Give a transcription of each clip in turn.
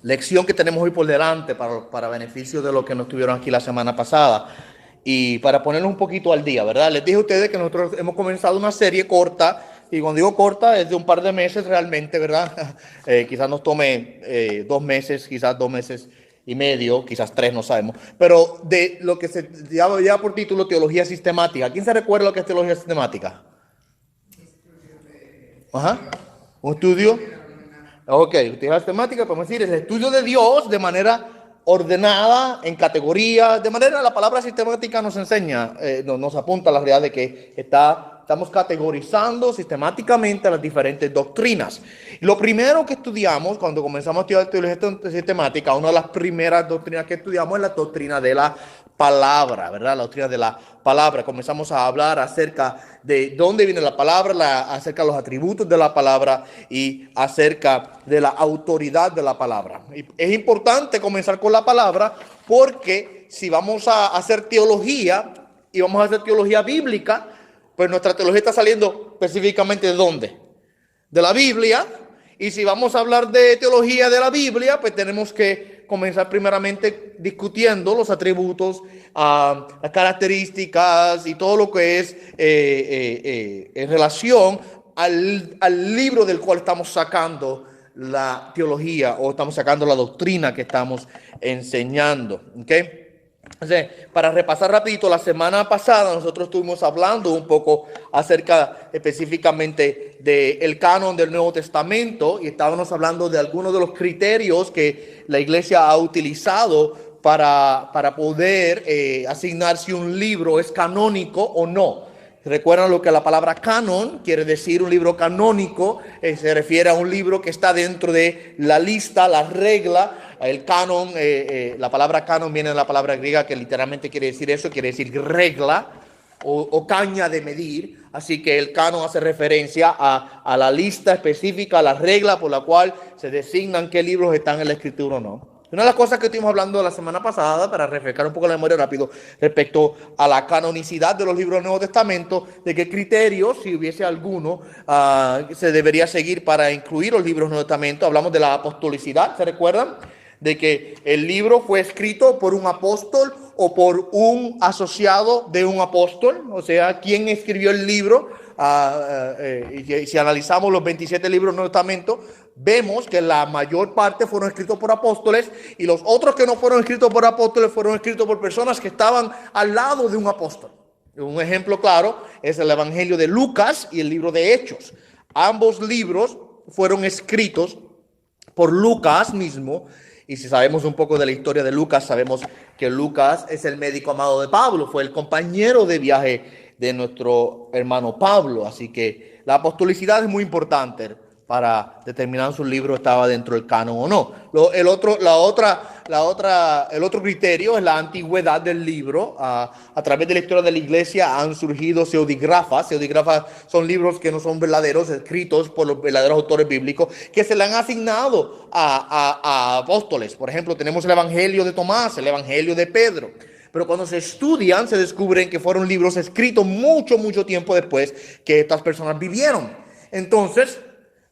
lección que tenemos hoy por delante para beneficio de los que no estuvieron aquí la semana pasada y para ponernos un poquito al día, ¿verdad? Les dije a ustedes que nosotros hemos comenzado una serie corta y cuando digo corta es de un par de meses realmente, ¿verdad? Quizás nos tome 2 meses, quizás 2 meses y medio, quizás 3, no sabemos, pero de lo que se llama por título teología sistemática. ¿Quién se recuerda lo que es teología sistemática? Ajá. Un estudio. Ok, utilidad temática, podemos decir, es el estudio de Dios de manera ordenada, en categorías, de manera la palabra sistemática nos enseña, nos apunta a la realidad de que estamos categorizando sistemáticamente las diferentes doctrinas. Y lo primero que estudiamos cuando comenzamos a estudiar teología sistemática, una de las primeras doctrinas que estudiamos es la doctrina de la palabra, ¿verdad? La doctrina de la palabra. Comenzamos a hablar acerca de dónde viene la palabra, acerca de los atributos de la palabra y acerca de la autoridad de la palabra. Y es importante comenzar con la palabra porque si vamos a hacer teología y vamos a hacer teología bíblica, pues nuestra teología está saliendo específicamente ¿de dónde? De la Biblia. Y si vamos a hablar de teología de la Biblia, pues tenemos que comenzar primeramente discutiendo los atributos, las características y todo lo que es en relación al libro del cual estamos sacando la teología o estamos sacando la doctrina que estamos enseñando. ¿Ok? Entonces, para repasar rapidito, la semana pasada nosotros estuvimos hablando un poco acerca específicamente del canon del Nuevo Testamento y estábamos hablando de algunos de los criterios que la iglesia ha utilizado para poder asignar si un libro es canónico o no. ¿Recuerdan lo que la palabra canon quiere decir? Un libro canónico se refiere a un libro que está dentro de la lista, la regla. El canon, la palabra canon viene de la palabra griega que literalmente quiere decir eso, quiere decir regla o caña de medir. Así que el canon hace referencia a la lista específica, a la regla por la cual se designan qué libros están en la escritura o no. Una de las cosas que estuvimos hablando la semana pasada, para refrescar un poco la memoria rápido, respecto a la canonicidad de los libros del Nuevo Testamento, de qué criterios, si hubiese alguno, se debería seguir para incluir los libros del Nuevo Testamento. Hablamos de la apostolicidad, ¿se recuerdan? De que el libro fue escrito por un apóstol o por un asociado de un apóstol, o sea, ¿quién escribió el libro? Y si analizamos los 27 libros del Nuevo Testamento, vemos que la mayor parte fueron escritos por apóstoles y los otros que no fueron escritos por apóstoles fueron escritos por personas que estaban al lado de un apóstol. Un ejemplo claro es el Evangelio de Lucas y el libro de Hechos. Ambos libros fueron escritos por Lucas mismo. Y si sabemos un poco de la historia de Lucas, sabemos que Lucas es el médico amado de Pablo, fue el compañero de viaje de nuestro hermano Pablo. Así que la apostolicidad es muy importante para determinar si un libro estaba dentro del canon o no. El otro criterio es la antigüedad del libro. A través de la historia de la iglesia han surgido pseudigrafas. Pseudigrafas son libros que no son verdaderos, escritos por los verdaderos autores bíblicos, que se le han asignado a apóstoles. Por ejemplo, tenemos el Evangelio de Tomás, el Evangelio de Pedro. Pero cuando se estudian, se descubren que fueron libros escritos mucho tiempo después que estas personas vivieron. Entonces,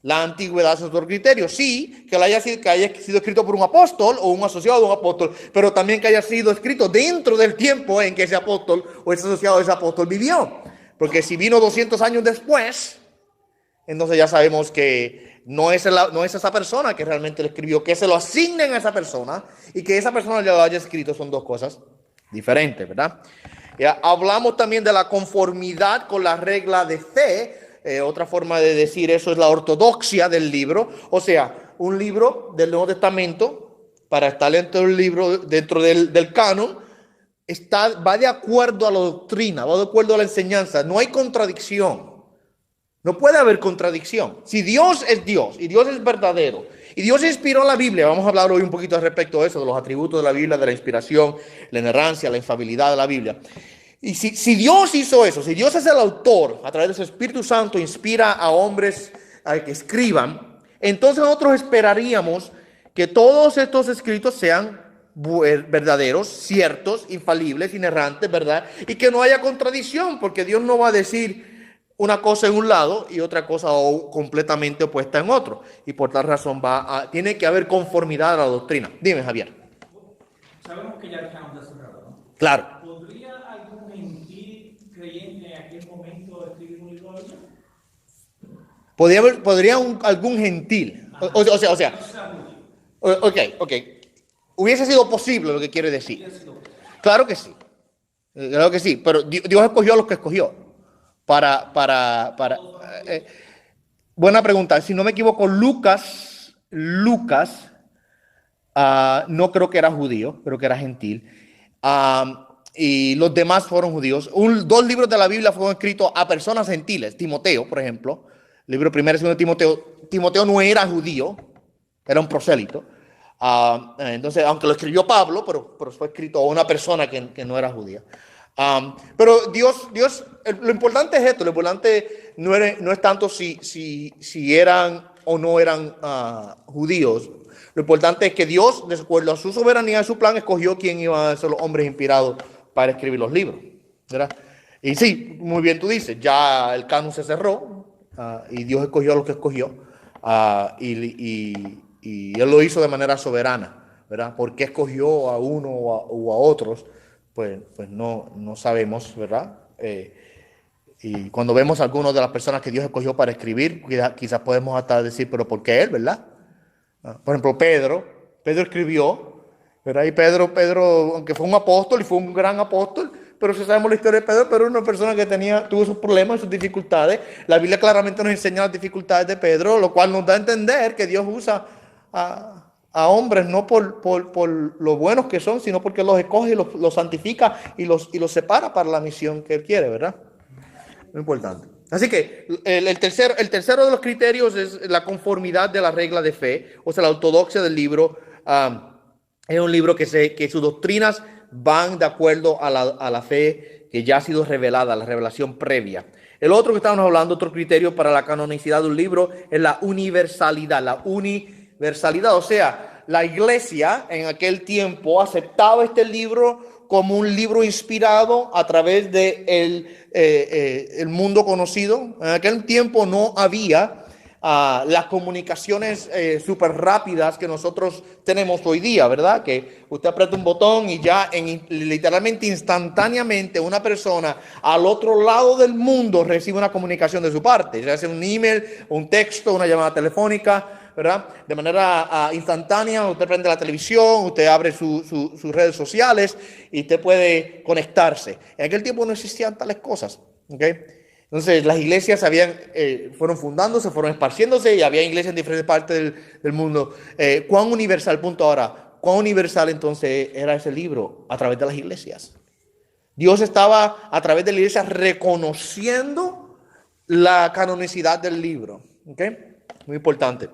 la antigüedad es otro criterio. Sí, que haya sido escrito por un apóstol o un asociado de un apóstol, pero también que haya sido escrito dentro del tiempo en que ese apóstol o ese asociado de ese apóstol vivió. Porque si vino 200 años después, entonces ya sabemos que no es esa persona que realmente lo escribió, que se lo asignen a esa persona y que esa persona ya lo haya escrito son dos cosas diferentes, ¿verdad? Ya, hablamos también de la conformidad con la regla de fe. Otra forma de decir eso es la ortodoxia del libro. O sea, un libro del Nuevo Testamento, para estar dentro del libro, dentro del canon, va de acuerdo a la doctrina, va de acuerdo a la enseñanza. No hay contradicción. No puede haber contradicción. Si Dios es Dios y Dios es verdadero y Dios inspiró la Biblia, vamos a hablar hoy un poquito respecto a eso, de los atributos de la Biblia, de la inspiración, la inerrancia, la infalibilidad de la Biblia. Y si Dios hizo eso, si Dios es el autor, a través de su Espíritu Santo inspira a hombres a que escriban, entonces nosotros esperaríamos que todos estos escritos sean verdaderos, ciertos, infalibles, inerrantes, ¿verdad? Y que no haya contradicción, porque Dios no va a decir una cosa en un lado y otra cosa completamente opuesta en otro. Y por tal razón tiene que haber conformidad a la doctrina. Dime, Javier. Sabemos que ya el canon está cerrado, ¿no? Claro. ¿Podría algún gentil creyente en aquel momento escribir un libro de Biblia? Podría algún gentil. O sea. Ok. Hubiese sido posible lo que quiere decir. Claro que sí. Claro que sí. Pero Dios escogió a los que escogió. Buena pregunta. Si no me equivoco, Lucas, no creo que era judío, creo que era gentil. Y los demás fueron judíos. Dos libros de la Biblia fueron escritos a personas gentiles. Timoteo, por ejemplo. Libro primero y segundo de Timoteo. Timoteo no era judío, era un prosélito. Entonces, aunque lo escribió Pablo, pero fue escrito a una persona que no era judía. Pero Dios, lo importante es esto. Lo importante no es tanto si eran o no eran judíos. Lo importante es que Dios, de acuerdo a su soberanía y su plan, escogió quién iban a ser los hombres inspirados para escribir los libros, ¿verdad? Y sí, muy bien tú dices, ya el canon se cerró y Dios escogió a los que escogió y Él lo hizo de manera soberana, ¿verdad? ¿Por qué escogió a uno o a otros? Pues no sabemos, ¿verdad? Y cuando vemos a algunas de las personas que Dios escogió para escribir, quizás podemos hasta decir, pero ¿por qué Él, verdad? Por ejemplo, Pedro escribió, ¿verdad? Y Pedro, aunque fue un apóstol y fue un gran apóstol, pero si sabemos la historia de Pedro era una persona que tuvo sus problemas, sus dificultades. La Biblia claramente nos enseña las dificultades de Pedro, lo cual nos da a entender que Dios usa a hombres no por lo buenos que son, sino porque los escoge y los santifica y los separa para la misión que Él quiere, ¿verdad? Muy importante. Así que el tercero de los criterios es la conformidad de la regla de fe, o sea, la ortodoxia del libro. Es un libro que sus doctrinas van de acuerdo a la fe que ya ha sido revelada, la revelación previa. El otro que estamos hablando, otro criterio para la canonicidad de un libro, es la universalidad. La universalidad, o sea, la iglesia en aquel tiempo aceptaba este libro como un libro inspirado a través de el mundo conocido. En aquel tiempo no había las comunicaciones súper rápidas que nosotros tenemos hoy día, ¿verdad? Que usted aprieta un botón y ya literalmente instantáneamente una persona al otro lado del mundo recibe una comunicación de su parte, ya sea un email, un texto, una llamada telefónica, ¿verdad? De manera instantánea. Usted prende la televisión, usted abre sus redes sociales y usted puede conectarse. En aquel tiempo no existían tales cosas, ¿ok? Entonces las iglesias fueron fundándose, fueron esparciéndose y había iglesias en diferentes partes del mundo. ¿Cuán universal, punto ahora, cuán universal entonces era ese libro? A través de las iglesias. Dios estaba a través de la iglesia reconociendo la canonicidad del libro, ¿ok? Muy importante.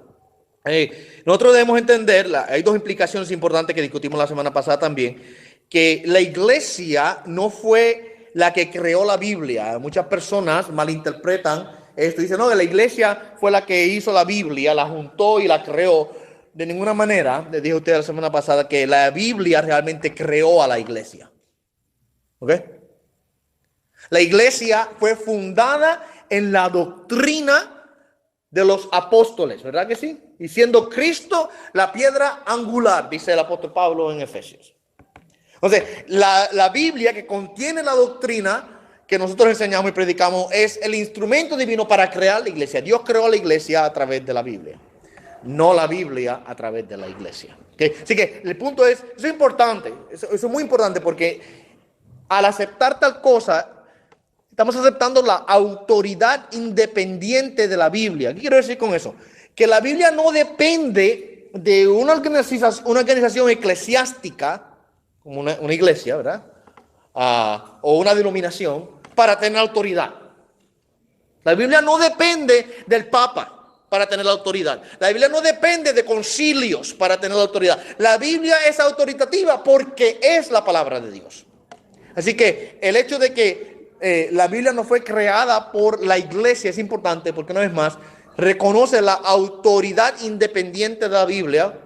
Nosotros debemos entender, hay dos implicaciones importantes que discutimos la semana pasada también, que la iglesia no fue la que creó la Biblia. Muchas personas malinterpretan esto, dicen, no, que la iglesia fue la que hizo la Biblia, la juntó y la creó. De ninguna manera, les dije a ustedes la semana pasada, que la Biblia realmente creó a la iglesia. ¿Ok? La iglesia fue fundada en la doctrina de los apóstoles, ¿verdad que sí? Y siendo Cristo la piedra angular, dice el apóstol Pablo en Efesios. Entonces, la Biblia que contiene la doctrina que nosotros enseñamos y predicamos es el instrumento divino para crear la iglesia. Dios creó la iglesia a través de la Biblia, no la Biblia a través de la iglesia. ¿Okay? Así que el punto es, eso es importante, eso es muy importante porque al aceptar tal cosa, estamos aceptando la autoridad independiente de la Biblia. ¿Qué quiero decir con eso? Que la Biblia no depende de una organización eclesiástica, como una iglesia, ¿verdad? O una denominación, para tener autoridad. La Biblia no depende del Papa para tener la autoridad. La Biblia no depende de concilios para tener la autoridad. La Biblia es autoritativa porque es la palabra de Dios. Así que el hecho de que la Biblia no fue creada por la iglesia es importante porque una vez más reconoce la autoridad independiente de la Biblia.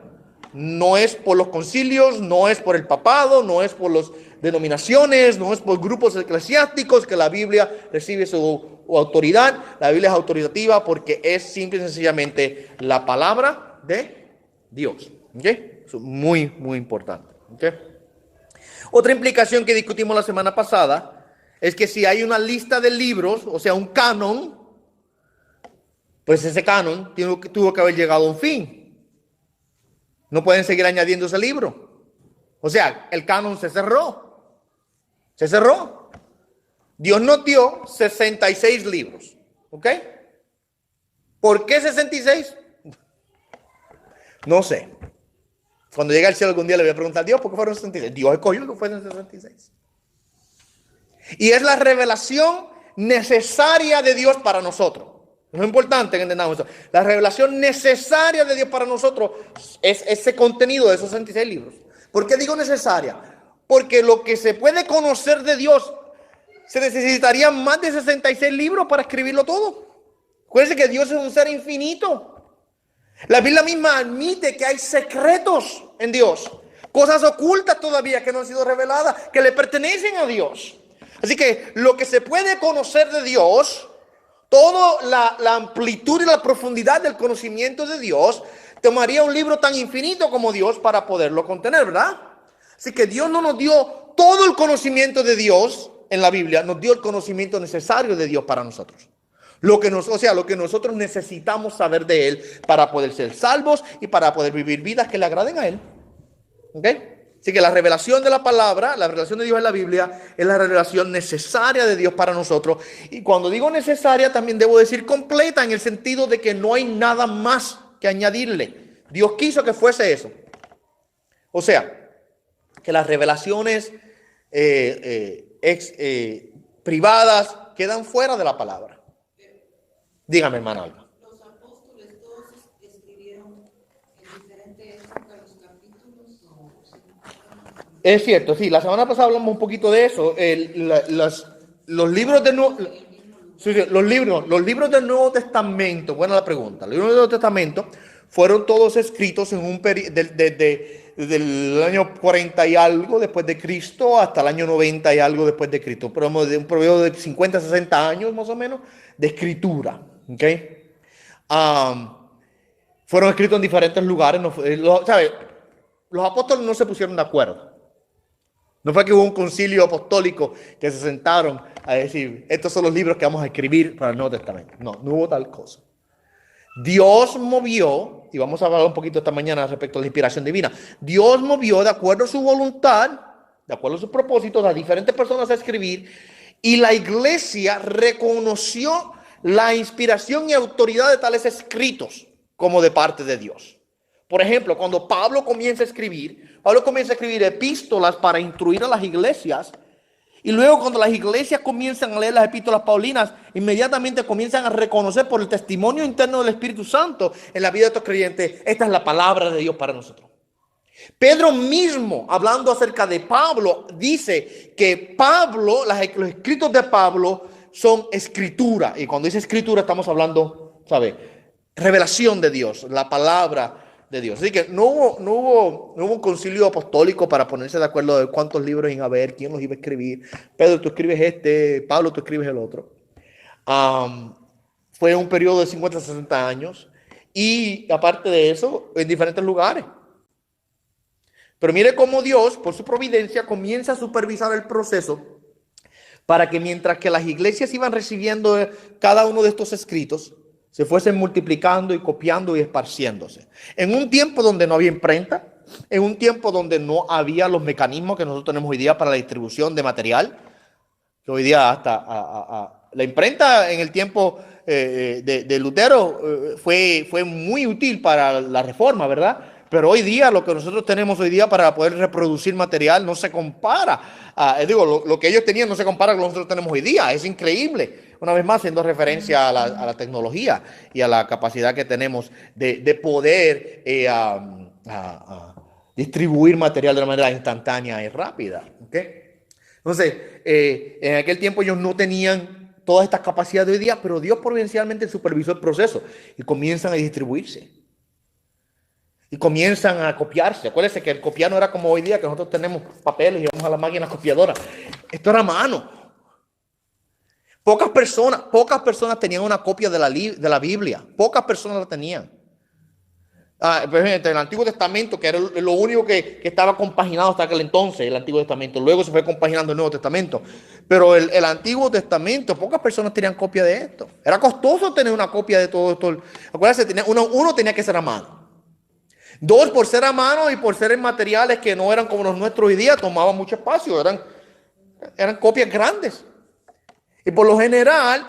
No es por los concilios, no es por el papado, no es por las denominaciones, no es por grupos eclesiásticos que la Biblia recibe su autoridad. La Biblia es autoritativa porque es simple y sencillamente la palabra de Dios. ¿Okay? Eso es muy, muy importante. ¿Okay? Otra implicación que discutimos la semana pasada es que si hay una lista de libros, o sea, un canon, pues ese canon tuvo que haber llegado a un fin. No pueden seguir añadiendo ese libro. O sea, el canon se cerró. Se cerró. Dios nos dio 66 libros. ¿Ok? ¿Por qué 66? No sé. Cuando llegue al cielo algún día le voy a preguntar a Dios por qué fueron 66. Dios escogió que fueron 66. Y es la revelación necesaria de Dios para nosotros. Es importante que entendamos eso. La revelación necesaria de Dios para nosotros es ese contenido de esos 66 libros. ¿Por qué digo necesaria? Porque lo que se puede conocer de Dios, se necesitarían más de 66 libros para escribirlo todo. Acuérdense que Dios es un ser infinito. La Biblia misma admite que hay secretos en Dios. Cosas ocultas todavía que no han sido reveladas, que le pertenecen a Dios. Así que lo que se puede conocer de Dios, toda la amplitud y la profundidad del conocimiento de Dios, tomaría un libro tan infinito como Dios para poderlo contener, ¿verdad? Así que Dios no nos dio todo el conocimiento de Dios en la Biblia, nos dio el conocimiento necesario de Dios para nosotros. Lo que nosotros necesitamos saber de Él para poder ser salvos y para poder vivir vidas que le agraden a Él. ¿Ok? Así que la revelación de la palabra, la revelación de Dios en la Biblia, es la revelación necesaria de Dios para nosotros. Y cuando digo necesaria, también debo decir completa, en el sentido de que no hay nada más que añadirle. Dios quiso que fuese eso. O sea, que las revelaciones privadas quedan fuera de la palabra. Dígame, hermano Alba. Los apóstoles todos escribieron en diferentes épocas los capítulos. Es cierto, sí. La semana pasada hablamos un poquito de eso. Los libros del Nuevo Testamento, buena la pregunta. Los libros del Nuevo Testamento fueron todos escritos en un periodo desde el año 40 y algo después de Cristo hasta el año 90 y algo después de Cristo. Pero de un periodo de 50, 60 años más o menos de escritura. ¿Okay? Fueron escritos en diferentes lugares. Los apóstoles no se pusieron de acuerdo. No fue que hubo un concilio apostólico que se sentaron a decir, estos son los libros que vamos a escribir para el Nuevo Testamento. No hubo tal cosa. Dios movió, y vamos a hablar un poquito esta mañana respecto a la inspiración divina. Dios movió de acuerdo a su voluntad, de acuerdo a sus propósitos, a diferentes personas a escribir, y la iglesia reconoció la inspiración y autoridad de tales escritos como de parte de Dios. Por ejemplo, cuando Pablo comienza a escribir epístolas para instruir a las iglesias, y luego cuando las iglesias comienzan a leer las epístolas paulinas, inmediatamente comienzan a reconocer por el testimonio interno del Espíritu Santo en la vida de estos creyentes, esta es la palabra de Dios para nosotros. Pedro mismo, hablando acerca de Pablo, dice que Pablo, los escritos de Pablo son escritura. Y cuando dice escritura estamos hablando, revelación de Dios, la palabra de Dios. Así que no hubo un concilio apostólico para ponerse de acuerdo de cuántos libros iba a haber, quién los iba a escribir. Pedro, tú escribes este, Pablo, tú escribes el otro. Fue un periodo de 50, 60 años. Y aparte de eso, en diferentes lugares. Pero mire cómo Dios, por su providencia, comienza a supervisar el proceso para que mientras que las iglesias iban recibiendo cada uno de estos escritos, se fuesen multiplicando y copiando y esparciéndose. En un tiempo donde no había imprenta, en un tiempo donde no había los mecanismos que nosotros tenemos hoy día para la distribución de material, que hoy día hasta la imprenta en el tiempo de Lutero fue muy útil para la reforma, ¿verdad? Pero hoy día, lo que nosotros tenemos hoy día para poder reproducir material no se compara. Lo que ellos tenían no se compara con lo que nosotros tenemos hoy día. Es increíble. Una vez más, haciendo referencia a la tecnología y a la capacidad que tenemos de poder distribuir material de una manera instantánea y rápida. ¿Okay? Entonces, en aquel tiempo ellos no tenían todas estas capacidades de hoy día, pero Dios providencialmente supervisó el proceso y comienzan a distribuirse. Y comienzan a copiarse. Acuérdense que el copiar no era como hoy día, que nosotros tenemos papeles y vamos a las máquinas copiadoras. Esto era a mano. Pocas personas tenían una copia de la Biblia. Pocas personas la tenían. Por ejemplo, el Antiguo Testamento, que era lo único que estaba compaginado hasta aquel entonces, el Antiguo Testamento. Luego se fue compaginando el Nuevo Testamento. Pero el Antiguo Testamento, pocas personas tenían copia de esto. Era costoso tener una copia de todo esto. Acuérdense, uno tenía que ser a mano. Dos, por ser a mano y por ser en materiales que no eran como los nuestros hoy día, tomaban mucho espacio. Eran copias grandes. Y por lo general,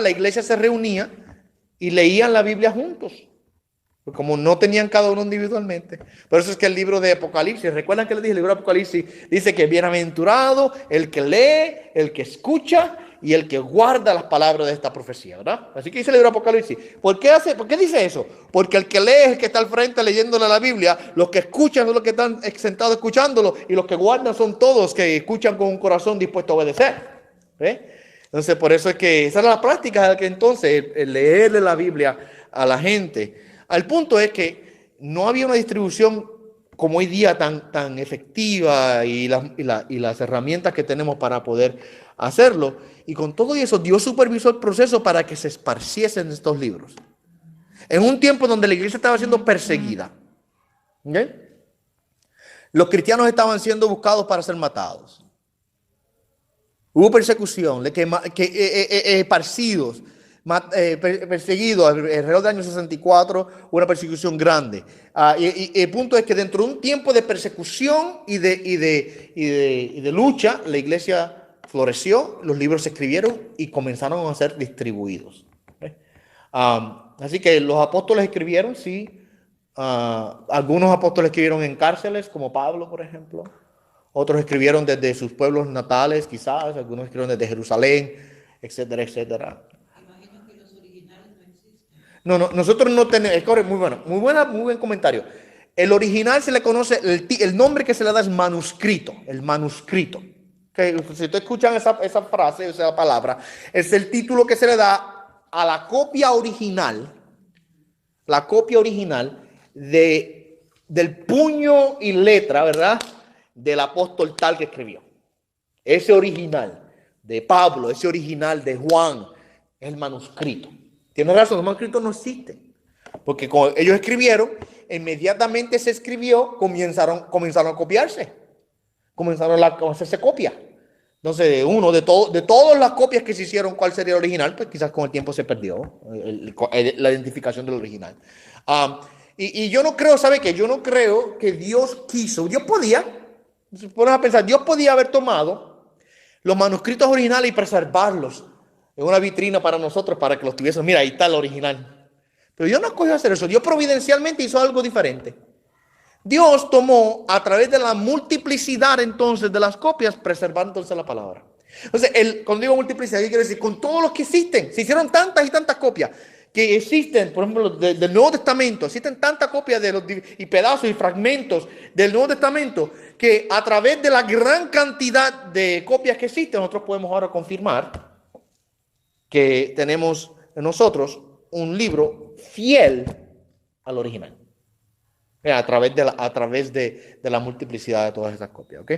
la iglesia se reunía y leían la Biblia juntos. Como no tenían cada uno individualmente. Por eso es que el libro de Apocalipsis, ¿recuerdan que les dije? El libro de Apocalipsis dice que bienaventurado el que lee, el que escucha y el que guarda las palabras de esta profecía, ¿verdad? Así que dice el libro de Apocalipsis. ¿Por qué dice eso? Porque el que lee es el que está al frente leyéndole la Biblia, los que escuchan son los que están sentados escuchándolo y los que guardan son todos que escuchan con un corazón dispuesto a obedecer. Entonces, por eso es que esa era la práctica de que entonces, el leerle la Biblia a la gente. El punto es que no había una distribución como hoy día tan efectiva y las herramientas que tenemos para poder hacerlo. Y con todo eso, Dios supervisó el proceso para que se esparciesen estos libros. En un tiempo donde la iglesia estaba siendo perseguida. Los cristianos estaban siendo buscados para ser matados. Hubo persecución, esparcidos. Perseguido alrededor del año 64, una persecución grande. Y el punto es que dentro de un tiempo de persecución y de lucha, la iglesia floreció, los libros se escribieron y comenzaron a ser distribuidos. Así que los apóstoles escribieron, sí. Algunos apóstoles escribieron en cárceles, como Pablo, por ejemplo. Otros escribieron desde sus pueblos natales, quizás. Algunos escribieron desde Jerusalén, etcétera, etcétera. No, nosotros no tenemos, es correcto, muy buen comentario. El original se le conoce, el nombre que se le da es manuscrito, el manuscrito. Si ustedes escuchan esa frase, esa palabra, es el título que se le da a la copia original del puño y letra, ¿verdad? Del apóstol tal que escribió. Ese original de Pablo, ese original de Juan, es el manuscrito. Tienes razón, los manuscritos no existen. Porque cuando ellos escribieron, inmediatamente se escribió, comenzaron a copiarse. Comenzaron a hacerse copia. Entonces, de todas las copias que se hicieron, ¿cuál sería el original? Pues quizás con el tiempo se perdió la identificación del original. Y yo no creo, ¿sabe qué? Yo no creo que Dios quiso. Dios podía, si pones a pensar, Dios podía haber tomado los manuscritos originales y preservarlos en una vitrina para nosotros, para que los tuviésemos. Mira, ahí está el original. Pero Dios no escogió hacer eso. Dios providencialmente hizo algo diferente. Dios tomó a través de la multiplicidad entonces de las copias, preservar entonces la palabra. Entonces, cuando digo multiplicidad, ¿qué quiere decir? Con todos los que existen. Se hicieron tantas y tantas copias que existen, por ejemplo, del Nuevo Testamento. Existen tantas copias y pedazos y fragmentos del Nuevo Testamento que a través de la gran cantidad de copias que existen, nosotros podemos ahora confirmar que tenemos en nosotros un libro fiel al original. A través de la multiplicidad de todas esas copias, ¿ok?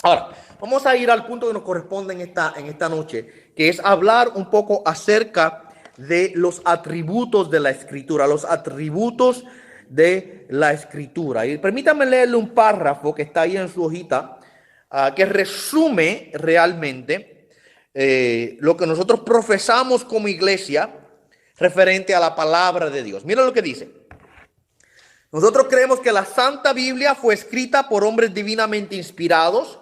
Ahora, vamos a ir al punto que nos corresponde en esta noche, que es hablar un poco acerca de los atributos de la Escritura, los atributos de la Escritura. Y permítanme leerle un párrafo que está ahí en su hojita, que resume realmente lo que nosotros profesamos como iglesia referente a la palabra de Dios. Mira lo que dice. Nosotros creemos que la Santa Biblia fue escrita por hombres divinamente inspirados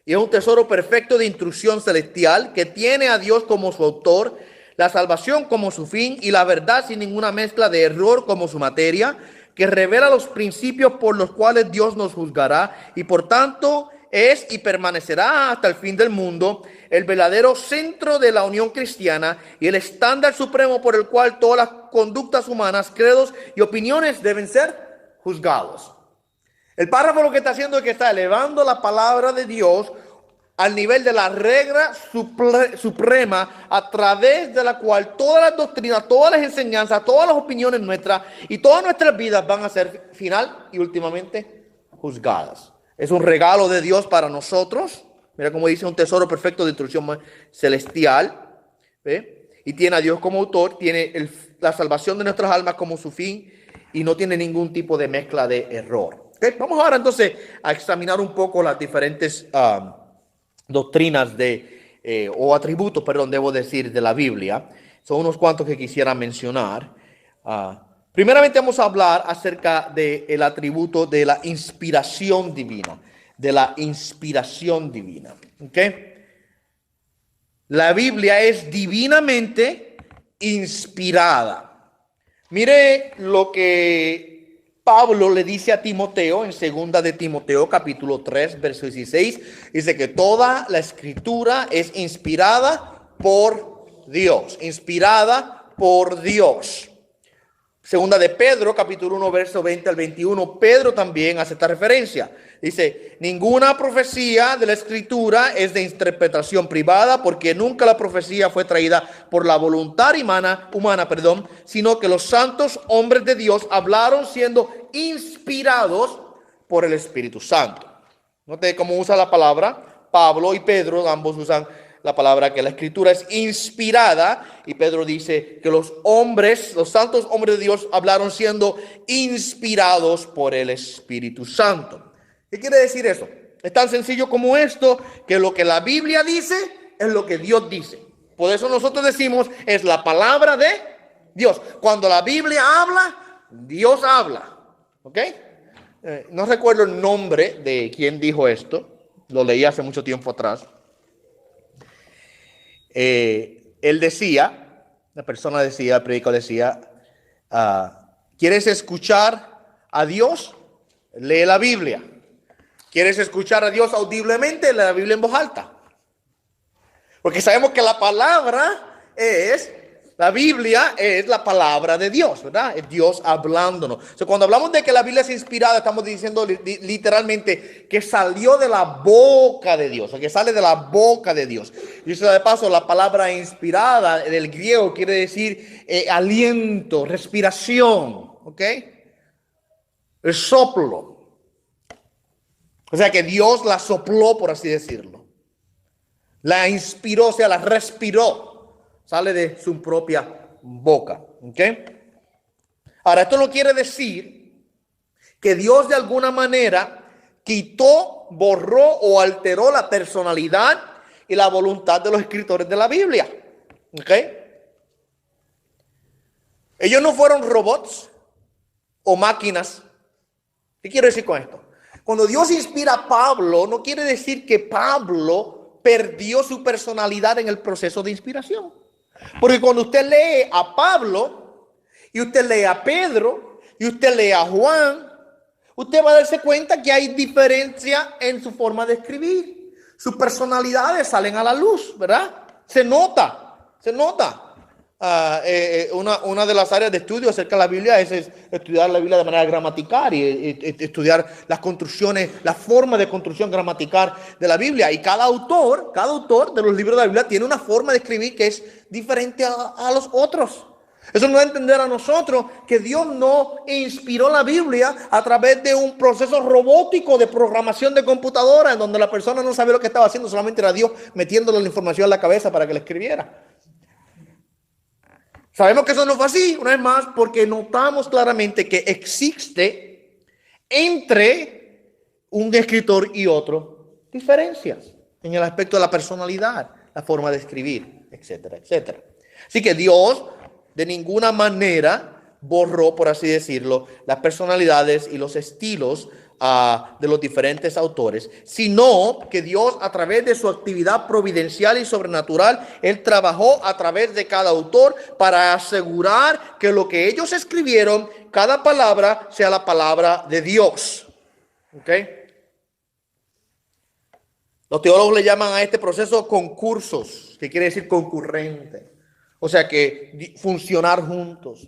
y es un tesoro perfecto de instrucción celestial que tiene a Dios como su autor, la salvación como su fin y la verdad sin ninguna mezcla de error como su materia, que revela los principios por los cuales Dios nos juzgará y por tanto es y permanecerá hasta el fin del mundo el verdadero centro de la unión cristiana y el estándar supremo por el cual todas las conductas humanas, credos y opiniones deben ser juzgados. El párrafo lo que está haciendo es que está elevando la palabra de Dios al nivel de la regla suprema a través de la cual todas las doctrinas, todas las enseñanzas, todas las opiniones nuestras y todas nuestras vidas van a ser final y últimamente juzgadas. Es un regalo de Dios para nosotros. Mira cómo dice, un tesoro perfecto de instrucción celestial ¿Ve? Y tiene a Dios como autor, tiene la salvación de nuestras almas como su fin y no tiene ningún tipo de mezcla de error. ¿Okay? Vamos ahora entonces a examinar un poco las diferentes doctrinas o atributos, perdón, debo decir, de la Biblia. Son unos cuantos que quisiera mencionar. Primeramente vamos a hablar acerca del atributo de la inspiración divina. De la inspiración divina. ¿Okay? La Biblia es divinamente inspirada. Mire lo que Pablo le dice a Timoteo en 2 de Timoteo capítulo 3 verso 16. Dice que toda la escritura es inspirada por Dios. Inspirada por Dios. Segunda de Pedro, capítulo 1, verso 20 al 21, Pedro también hace esta referencia. Dice, ninguna profecía de la Escritura es de interpretación privada, porque nunca la profecía fue traída por la voluntad humana, sino que los santos hombres de Dios hablaron siendo inspirados por el Espíritu Santo. Note cómo usa la palabra Pablo y Pedro, ambos usan la palabra que la escritura es inspirada, y Pedro dice que los santos hombres de Dios hablaron siendo inspirados por el Espíritu Santo. ¿Qué quiere decir eso? Es tan sencillo como esto, que lo que la Biblia dice es lo que Dios dice. Por eso nosotros decimos es la palabra de Dios. Cuando la Biblia habla, Dios habla. ¿Ok? No recuerdo el nombre de quien dijo esto, lo leí hace mucho tiempo atrás. Él decía, la persona decía, el predicador decía, ¿quieres escuchar a Dios? Lee la Biblia. ¿Quieres escuchar a Dios audiblemente? Lee la Biblia en voz alta. Porque sabemos que la Biblia es la palabra de Dios, ¿verdad? Es Dios hablándonos. O sea, cuando hablamos de que la Biblia es inspirada, estamos diciendo literalmente que salió de la boca de Dios, o sea, que sale de la boca de Dios. Y eso de paso, la palabra inspirada del griego quiere decir aliento, respiración, ¿ok? El soplo. O sea, que Dios la sopló, por así decirlo. La inspiró, o sea, la respiró. Sale de su propia boca. ¿Ok? Ahora, esto no quiere decir que Dios de alguna manera quitó, borró o alteró la personalidad y la voluntad de los escritores de la Biblia. ¿Ok? Ellos no fueron robots o máquinas. ¿Qué quiero decir con esto? Cuando Dios inspira a Pablo, no quiere decir que Pablo perdió su personalidad en el proceso de inspiración. Porque cuando usted lee a Pablo y usted lee a Pedro y usted lee a Juan, usted va a darse cuenta que hay diferencia en su forma de escribir. Sus personalidades salen a la luz, ¿verdad? Se nota. Una de las áreas de estudio acerca de la Biblia es estudiar la Biblia de manera gramatical y estudiar las construcciones, la forma de construcción gramatical de la Biblia. Y cada autor de los libros de la Biblia tiene una forma de escribir que es diferente a los otros. Eso nos da a entender a nosotros que Dios no inspiró la Biblia a través de un proceso robótico de programación de computadora en donde la persona no sabía lo que estaba haciendo, solamente era Dios metiéndole la información en la cabeza para que la escribiera. Sabemos que eso no fue así, una vez más, porque notamos claramente que existe entre un escritor y otro diferencias en el aspecto de la personalidad, la forma de escribir, etcétera, etcétera. Así que Dios de ninguna manera borró, por así decirlo, las personalidades y los estilos de los diferentes autores, sino que Dios, a través de su actividad providencial y sobrenatural, Él trabajó a través de cada autor para asegurar que lo que ellos escribieron, cada palabra sea la palabra de Dios. ¿Ok? Los teólogos le llaman a este proceso concursos, que quiere decir concurrente. O sea que funcionar juntos.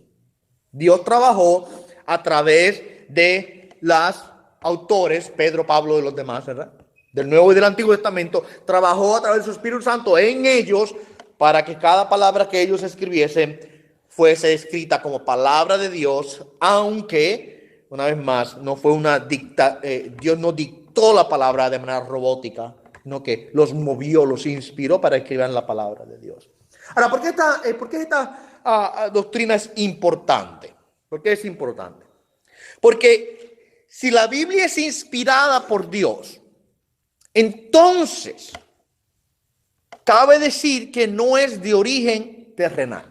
Dios trabajó a través de las autores, Pedro, Pablo y los demás, ¿verdad? Del Nuevo y del Antiguo Testamento, trabajó a través de su Espíritu Santo en ellos para que cada palabra que ellos escribiesen fuese escrita como palabra de Dios, aunque, una vez más, no fue Dios no dictó la palabra de manera robótica, sino que los movió, los inspiró para escribir la palabra de Dios. Ahora, ¿por qué esta doctrina es importante? ¿Por qué es importante? Porque si la Biblia es inspirada por Dios, entonces cabe decir que no es de origen terrenal,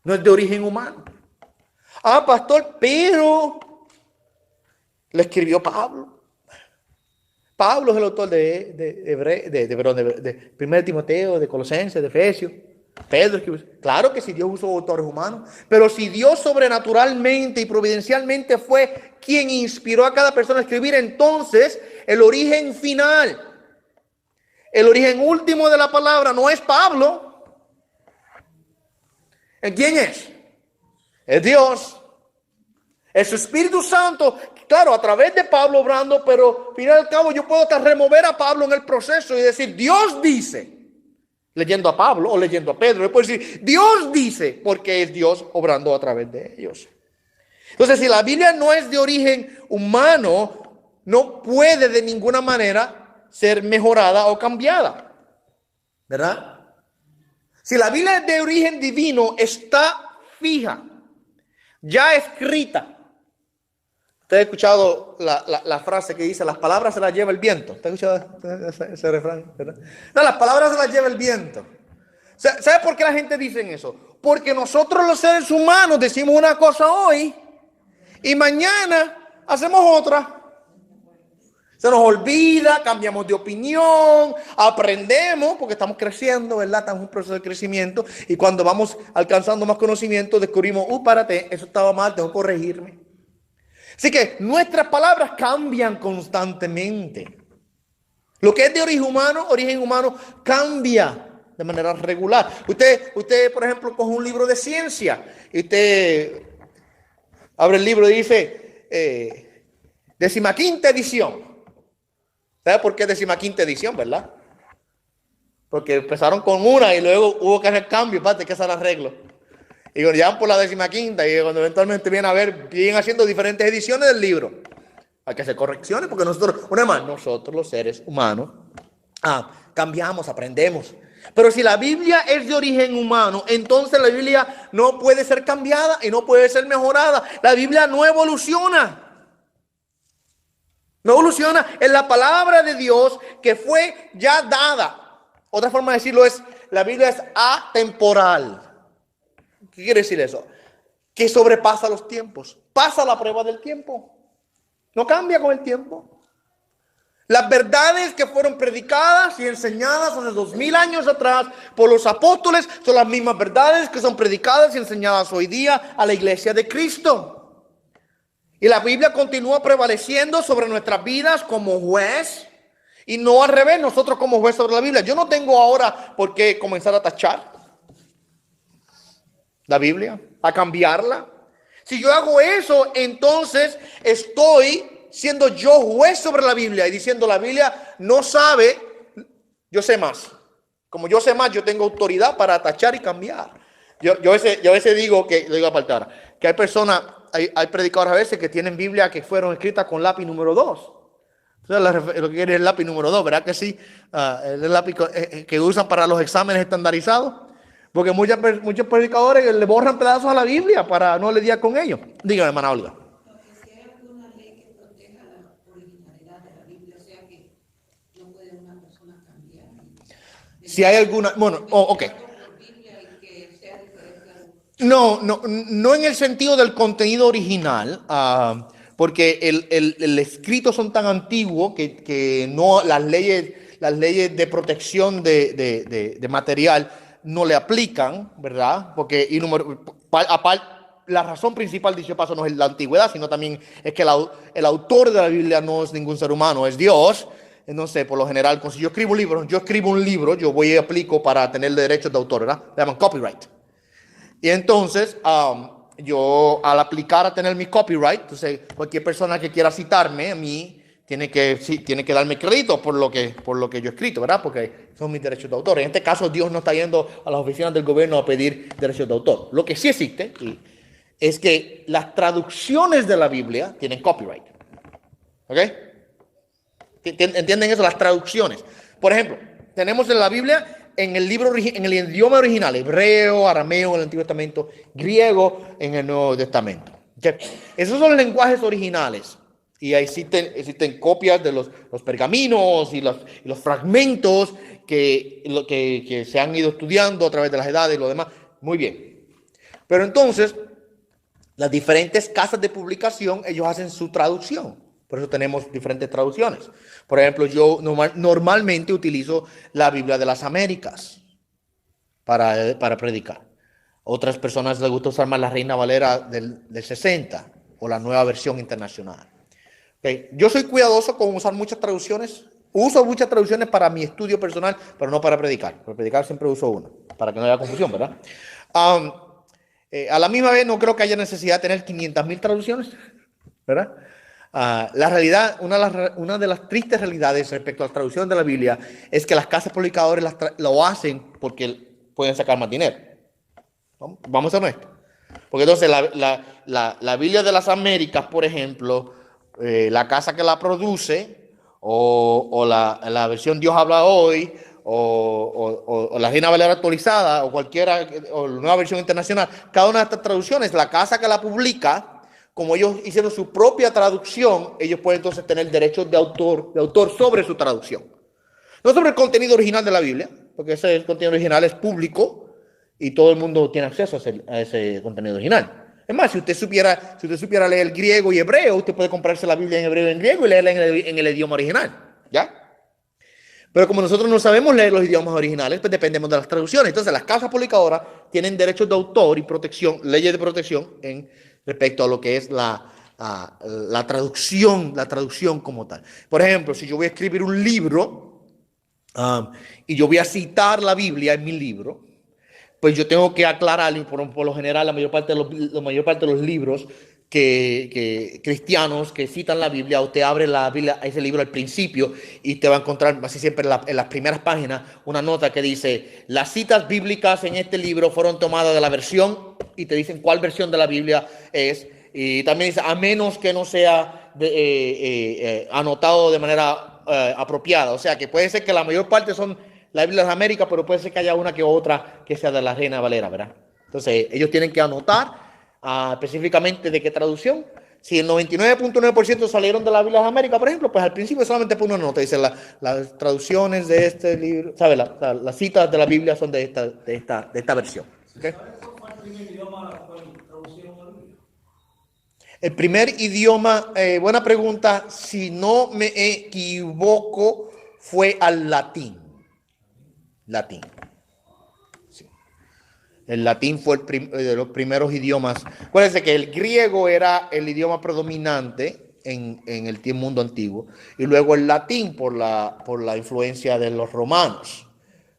no es de origen humano. Ah, pastor, pero lo escribió Pablo. Pablo es el autor de 1 Timoteo, de Colosenses, de Efesios. Pedro escribió. Claro que sí, Dios usó autores humanos, pero si Dios sobrenaturalmente y providencialmente fue quien inspiró a cada persona a escribir, entonces el origen final, el origen último de la palabra no es Pablo. ¿Quién es? Es Dios. Es su Espíritu Santo, claro, a través de Pablo obrando, pero al final y al cabo yo puedo hasta remover a Pablo en el proceso y decir, Dios dice, leyendo a Pablo o leyendo a Pedro, yo puedo decir, Dios dice, porque es Dios obrando a través de ellos. Entonces, si la Biblia no es de origen humano, no puede de ninguna manera ser mejorada o cambiada, ¿verdad? Si la Biblia es de origen divino, está fija, ya escrita. Usted ha escuchado la frase que dice, las palabras se las lleva el viento. ¿Usted ha escuchado ese refrán? ¿Verdad? No, las palabras se las lleva el viento. ¿Sabe por qué la gente dice eso? Porque nosotros los seres humanos decimos una cosa hoy y mañana hacemos otra. Se nos olvida, cambiamos de opinión, aprendemos, porque estamos creciendo, ¿verdad? Estamos en un proceso de crecimiento y cuando vamos alcanzando más conocimiento descubrimos, párate, eso estaba mal, tengo que corregirme. Así que nuestras palabras cambian constantemente. Lo que es de origen humano cambia de manera regular. Usted, por ejemplo, coge un libro de ciencia y usted abre el libro y dice 15ª edición. ¿Sabe por qué 15ª edición, verdad? Porque empezaron con una y luego hubo que hacer cambio, parte que hacer arreglo. Y cuando llegan por la 15ª y cuando eventualmente vienen a ver, vienen haciendo diferentes ediciones del libro. Hay que hacer correcciones porque nosotros los seres humanos, cambiamos, aprendemos. Pero si la Biblia es de origen humano, entonces la Biblia no puede ser cambiada y no puede ser mejorada. La Biblia no evoluciona. No evoluciona. Es la palabra de Dios que fue ya dada. Otra forma de decirlo es, la Biblia es atemporal. ¿Qué quiere decir eso? Que sobrepasa los tiempos. Pasa la prueba del tiempo. No cambia con el tiempo. Las verdades que fueron predicadas y enseñadas hace 2000 años atrás por los apóstoles son las mismas verdades que son predicadas y enseñadas hoy día a la iglesia de Cristo. Y la Biblia continúa prevaleciendo sobre nuestras vidas como juez y no al revés, nosotros como juez sobre la Biblia. Yo no tengo ahora por qué comenzar a tachar la Biblia, a cambiarla. Si yo hago eso, entonces estoy siendo yo juez sobre la Biblia y diciendo la Biblia no sabe, yo sé más. Como yo sé más, yo tengo autoridad para tachar y cambiar. Yo a veces digo que, lo digo apartar, que hay personas, hay predicadores a veces que tienen Biblia que fueron escritas con lápiz número 2. Entonces, lo que quiere es el lápiz número 2, ¿verdad que sí? El lápiz que usan para los exámenes estandarizados. Porque muchos predicadores le borran pedazos a la Biblia para no lidiar con ellos. Dígame, hermana Olga. Si hay alguna ley que proteja la originalidad de la Biblia, o sea que no puede una persona cambiar. Si hay alguna, bueno, ok. No en el sentido del contenido original, porque el escrito son tan antiguos que no las leyes de protección de material no le aplican, ¿verdad? Porque la razón principal, dicho paso, no es la antigüedad, sino también es que el autor de la Biblia no es ningún ser humano, es Dios. Entonces, por lo general, si yo escribo un libro, yo voy y aplico para tener derechos de autor, ¿verdad? Le llaman copyright. Y entonces, yo al aplicar a tener mi copyright, entonces cualquier persona que quiera citarme a mí, tiene que darme crédito por lo que yo he escrito, ¿verdad? Porque son mis derechos de autor. En este caso, Dios no está yendo a las oficinas del gobierno a pedir derechos de autor. Lo que sí existe es que las traducciones de la Biblia tienen copyright. ¿Ok? ¿Entienden eso? Las traducciones. Por ejemplo, tenemos en la Biblia en el libro, en el idioma original, hebreo, arameo en el Antiguo Testamento, griego en el Nuevo Testamento. ¿Okay? Esos son los lenguajes originales. Y ahí existen copias de los pergaminos y los fragmentos que se han ido estudiando a través de las edades y lo demás. Muy bien. Pero entonces, las diferentes casas de publicación, ellos hacen su traducción. Por eso tenemos diferentes traducciones. Por ejemplo, yo normalmente utilizo la Biblia de las Américas para predicar. Otras personas les gusta usar más la Reina Valera del 60 o la Nueva Versión Internacional. Okay. Yo soy cuidadoso con usar muchas traducciones. Uso muchas traducciones para mi estudio personal, pero no para predicar. Para predicar siempre uso una, para que no haya confusión, ¿verdad? A la misma vez no creo que haya necesidad de tener 500,000 traducciones, ¿verdad? La realidad, una de las tristes realidades respecto a la traducción de la Biblia es que las casas publicadoras lo hacen porque pueden sacar más dinero. Vamos a ser honestos. Porque entonces la Biblia de las Américas, por ejemplo, la casa que la produce, o la versión Dios habla hoy, o la Reina Valera actualizada, o cualquiera, o la Nueva Versión Internacional, cada una de estas traducciones, la casa que la publica, como ellos hicieron su propia traducción, ellos pueden entonces tener derechos de autor sobre su traducción. No sobre el contenido original de la Biblia, porque ese contenido original es público y todo el mundo tiene acceso a ese contenido original. Es más, si usted supiera leer griego y hebreo, usted puede comprarse la Biblia en hebreo y en griego y leerla en el idioma original, ¿ya? Pero como nosotros no sabemos leer los idiomas originales, pues dependemos de las traducciones. Entonces, las casas publicadoras tienen derechos de autor y protección, leyes de protección respecto a lo que es la traducción como tal. Por ejemplo, si yo voy a escribir un libro y yo voy a citar la Biblia en mi libro, pues yo tengo que aclarar, por lo general, la mayor parte de los libros cristianos que citan la Biblia, usted abre la Biblia, ese libro al principio y te va a encontrar casi siempre en las primeras páginas una nota que dice: las citas bíblicas en este libro fueron tomadas de la versión, y te dicen cuál versión de la Biblia es, y también dice a menos que no sea anotado de manera apropiada. O sea que puede ser que la mayor parte son la Biblia de las Américas, pero puede ser que haya una que otra que sea de la Reina Valera, ¿verdad? Entonces ellos tienen que anotar específicamente de qué traducción. Si el 99.9% salieron de la Biblia de las Américas, por ejemplo, pues al principio solamente pone una nota, dice las traducciones de este libro, ¿sabes? Las citas de la Biblia son de esta versión. ¿Okay? ¿Cuál fue el primer idioma cuando traducieron la Biblia? El primer idioma, buena pregunta, si no me equivoco, fue al latín. Latín. Sí. El latín fue de los primeros idiomas. Acuérdense que el griego era el idioma predominante en el mundo antiguo, y luego el latín por la influencia de los romanos.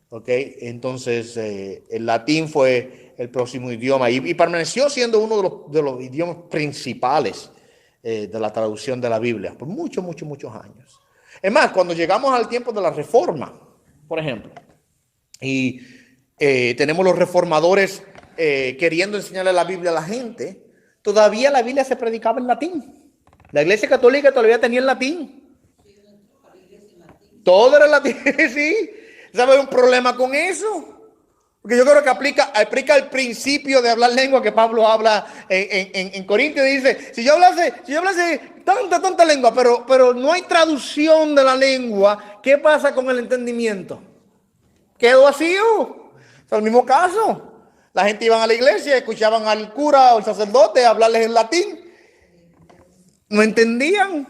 ¿Okay? Entonces, el latín fue el próximo idioma y permaneció siendo uno de los idiomas principales de la traducción de la Biblia por muchos años. Es más, cuando llegamos al tiempo de la Reforma, por ejemplo, y tenemos los reformadores queriendo enseñarle la Biblia a la gente, todavía la Biblia se predicaba en latín. La Iglesia Católica todavía tenía el latín. Todo era latín, sí. ¿Sabe un problema con eso? Porque yo creo que aplica el principio de hablar lengua que Pablo habla en Corintios. Dice, si yo hablase tanta lengua, pero no hay traducción de la lengua, ¿qué pasa con el entendimiento? Quedó vacío. Es el mismo caso. La gente iban a la iglesia, escuchaban al cura o al sacerdote hablarles en latín. No entendían,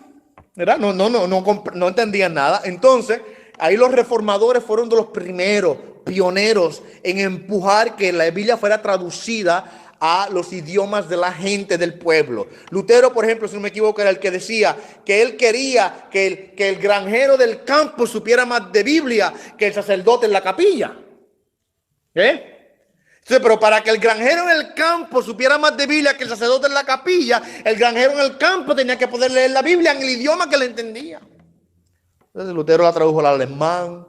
¿verdad? No entendían nada. Entonces, ahí los reformadores fueron de los primeros, pioneros en empujar que la Biblia fuera traducida a los idiomas de la gente del pueblo. Lutero, por ejemplo, si no me equivoco, era el que decía que él quería que el granjero del campo supiera más de Biblia que el sacerdote en la capilla. Entonces, pero para que el granjero en el campo supiera más de Biblia que el sacerdote en la capilla, el granjero en el campo tenía que poder leer la Biblia en el idioma que le entendía. Entonces Lutero la tradujo al alemán,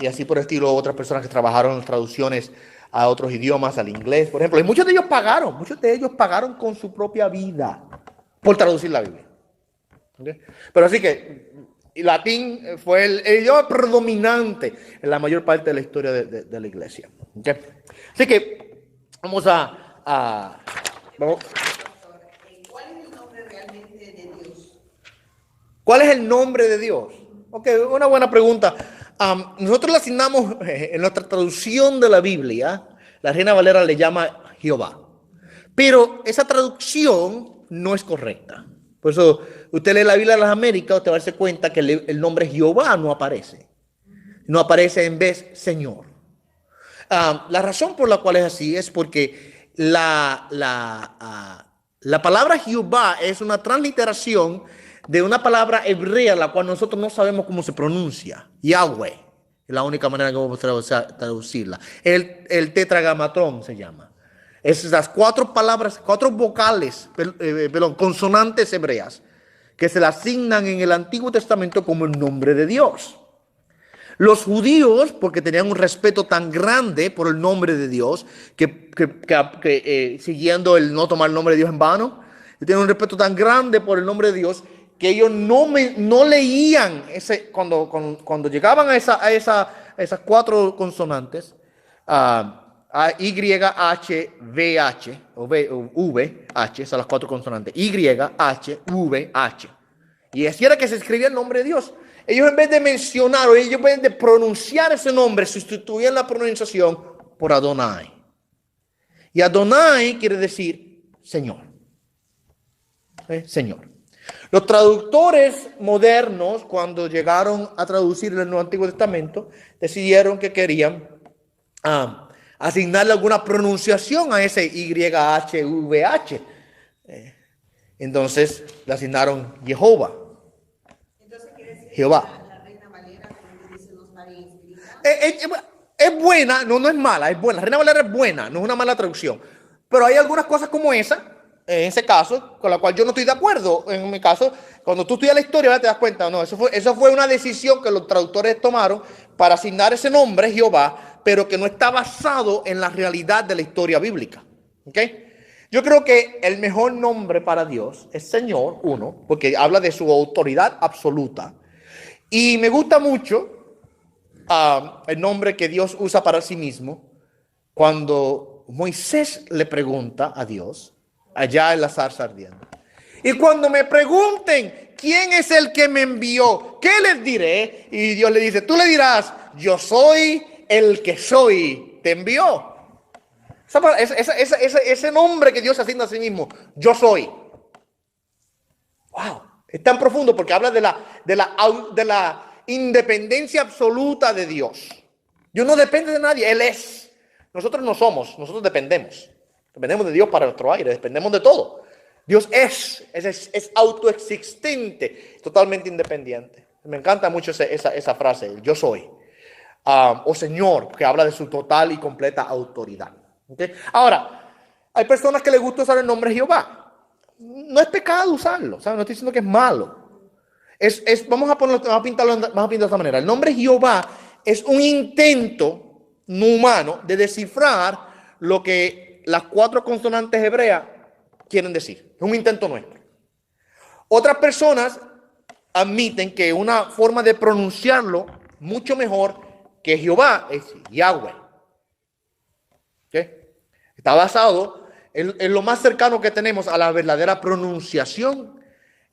y así por el estilo otras personas que trabajaron en traducciones a otros idiomas, al inglés, por ejemplo. Y muchos de ellos pagaron con su propia vida por traducir la Biblia. ¿Okay? Pero así que y latín fue el idioma predominante en la mayor parte de la historia de la iglesia. ¿Okay? Así que vamos vamos. ¿Cuál es el nombre realmente de Dios? ¿Cuál es el nombre de Dios? Ok, una buena pregunta. Nosotros le asignamos en nuestra traducción de la Biblia, la Reina Valera le llama Jehová. Pero esa traducción no es correcta. Por eso usted lee la Biblia de las Américas, usted va a darse cuenta que el nombre Jehová no aparece. No aparece en vez Señor. La razón por la cual es así es porque la palabra Jehová es una transliteración de una palabra hebrea, la cual nosotros no sabemos cómo se pronuncia. Yahweh es la única manera que vamos a traducirla. El tetragamatrón se llama. Esas 4 palabras, 4 vocales, consonantes hebreas, que se le asignan en el Antiguo Testamento como el nombre de Dios. Los judíos, porque tenían un respeto tan grande por el nombre de Dios, que siguiendo el no tomar el nombre de Dios en vano, tenían un respeto tan grande por el nombre de Dios, que ellos no leían cuando llegaban a esas 4 consonantes, Y, H, V, H, o V, H, son las 4 consonantes. Y, H, V, H. Y así era que se escribía el nombre de Dios. Ellos en vez de mencionar o ellos en vez de pronunciar ese nombre, sustituían la pronunciación por Adonai. Y Adonai quiere decir Señor. Señor. Los traductores modernos, cuando llegaron a traducir el Nuevo Antiguo Testamento, decidieron que querían asignarle alguna pronunciación a ese YHVH. Entonces le asignaron Jehová. Entonces quiere decir Jehová. la Reina Valera, como dicen los parientes, Es buena, no es mala, es buena. La Reina Valera es buena, no es una mala traducción. Pero hay algunas cosas como esa, en ese caso, con la cual yo no estoy de acuerdo. En mi caso, cuando tú estudias la historia, te das cuenta, no, eso fue una decisión que los traductores tomaron para asignar ese nombre, Jehová, pero que no está basado en la realidad de la historia bíblica. ¿Okay? Yo creo que el mejor nombre para Dios es Señor, uno, porque habla de su autoridad absoluta. Y me gusta mucho el nombre que Dios usa para sí mismo cuando Moisés le pregunta a Dios allá en la zarza ardiendo. Y cuando me pregunten quién es el que me envió, ¿qué les diré? Y Dios le dice, tú le dirás, yo soy el que soy, te envió. Ese nombre que Dios asigna a sí mismo, yo soy. Wow, es tan profundo porque habla de la independencia absoluta de Dios. Dios no depende de nadie, Él es. Nosotros no somos, nosotros dependemos. Dependemos de Dios para nuestro aire, dependemos de todo. Dios es autoexistente, totalmente independiente. Me encanta mucho esa frase, yo soy. O Señor, que habla de su total y completa autoridad. ¿Okay? Ahora, hay personas que les gusta usar el nombre Jehová. No es pecado usarlo, ¿sabes? No estoy diciendo que es malo. Vamos a pintarlo de esta manera. El nombre Jehová es un intento no humano de descifrar lo que las 4 consonantes hebreas quieren decir. Es un intento nuestro. Otras personas admiten que una forma de pronunciarlo mucho mejor que Jehová es Yahweh. ¿Okay? Está basado en lo más cercano que tenemos a la verdadera pronunciación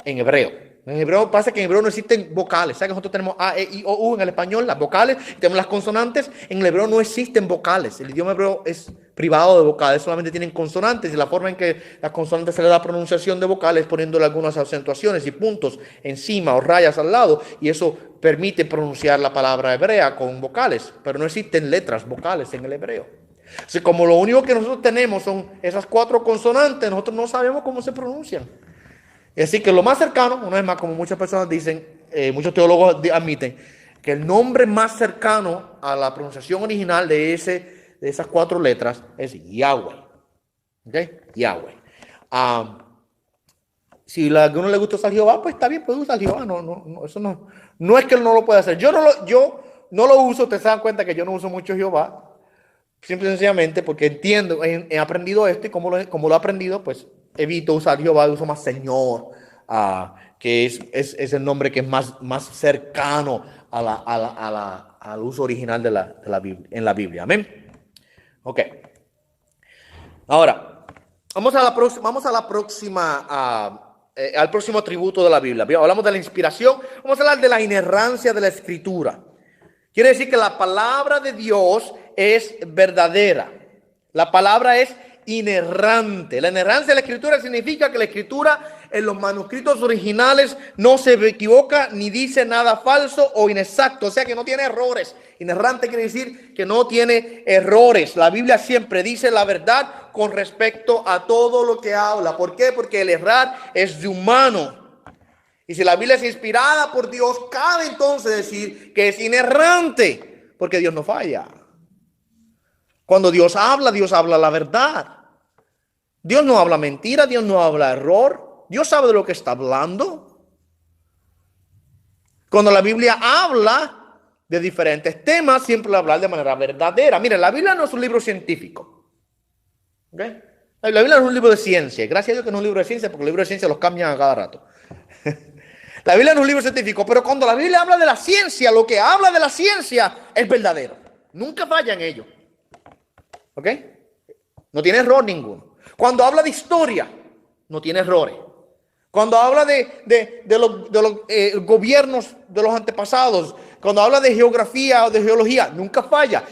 en hebreo. En hebreo pasa que en hebreo no existen vocales. ¿Sabes que nosotros tenemos A, E, I, O, U en el español, las vocales, y tenemos las consonantes? En el hebreo no existen vocales. El idioma hebreo es privado de vocales, solamente tienen consonantes, y la forma en que las consonantes se le da pronunciación de vocales es poniéndole algunas acentuaciones y puntos encima o rayas al lado, y eso permite pronunciar la palabra hebrea con vocales, pero no existen letras vocales en el hebreo. Así como lo único que nosotros tenemos son esas 4 consonantes, nosotros no sabemos cómo se pronuncian. Así que lo más cercano, una vez más, como muchas personas dicen, muchos teólogos admiten, que el nombre más cercano a la pronunciación original de esas 4 letras es Yahweh. ¿Okay? Yahweh. Si a alguno le gusta usar Jehová, pues está bien, puede usar Jehová. Eso no es que él no lo pueda hacer. Yo no lo uso, ustedes se dan cuenta que yo no uso mucho Jehová. Simple y sencillamente porque entiendo, he aprendido esto, y como lo he aprendido, pues evito usar Jehová, uso más Señor, que es el nombre que es más cercano al uso original de la Biblia, en la Biblia. Amén. Ok. Ahora, vamos a la próxima, al próximo atributo de la Biblia. Hablamos de la inspiración, vamos a hablar de la inerrancia de la Escritura. Quiere decir que la palabra de Dios es verdadera. La palabra es inerrante. La inerrancia de la Escritura significa que la Escritura en los manuscritos originales no se equivoca ni dice nada falso o inexacto, o sea que no tiene errores. Inerrante quiere decir que no tiene errores. La Biblia siempre dice la verdad con respecto a todo lo que habla. ¿Por qué? Porque el errar es de humano. Y si la Biblia es inspirada por Dios, cabe entonces decir que es inerrante, porque Dios no falla. Cuando Dios habla la verdad. Dios no habla mentira, Dios no habla error. Dios sabe de lo que está hablando. Cuando la Biblia habla de diferentes temas, siempre va a hablar de manera verdadera. Miren, la Biblia no es un libro científico. ¿Okay? La Biblia no es un libro de ciencia. Gracias a Dios que no es un libro de ciencia, porque los libros de ciencia los cambian a cada rato. La Biblia no es un libro científico, pero cuando la Biblia habla de la ciencia, lo que habla de la ciencia es verdadero. Nunca falla en ello. ¿Ok? No tiene error ninguno. Cuando habla de historia, no tiene errores. Cuando habla de los gobiernos de los antepasados, cuando habla de geografía o de geología, nunca falla.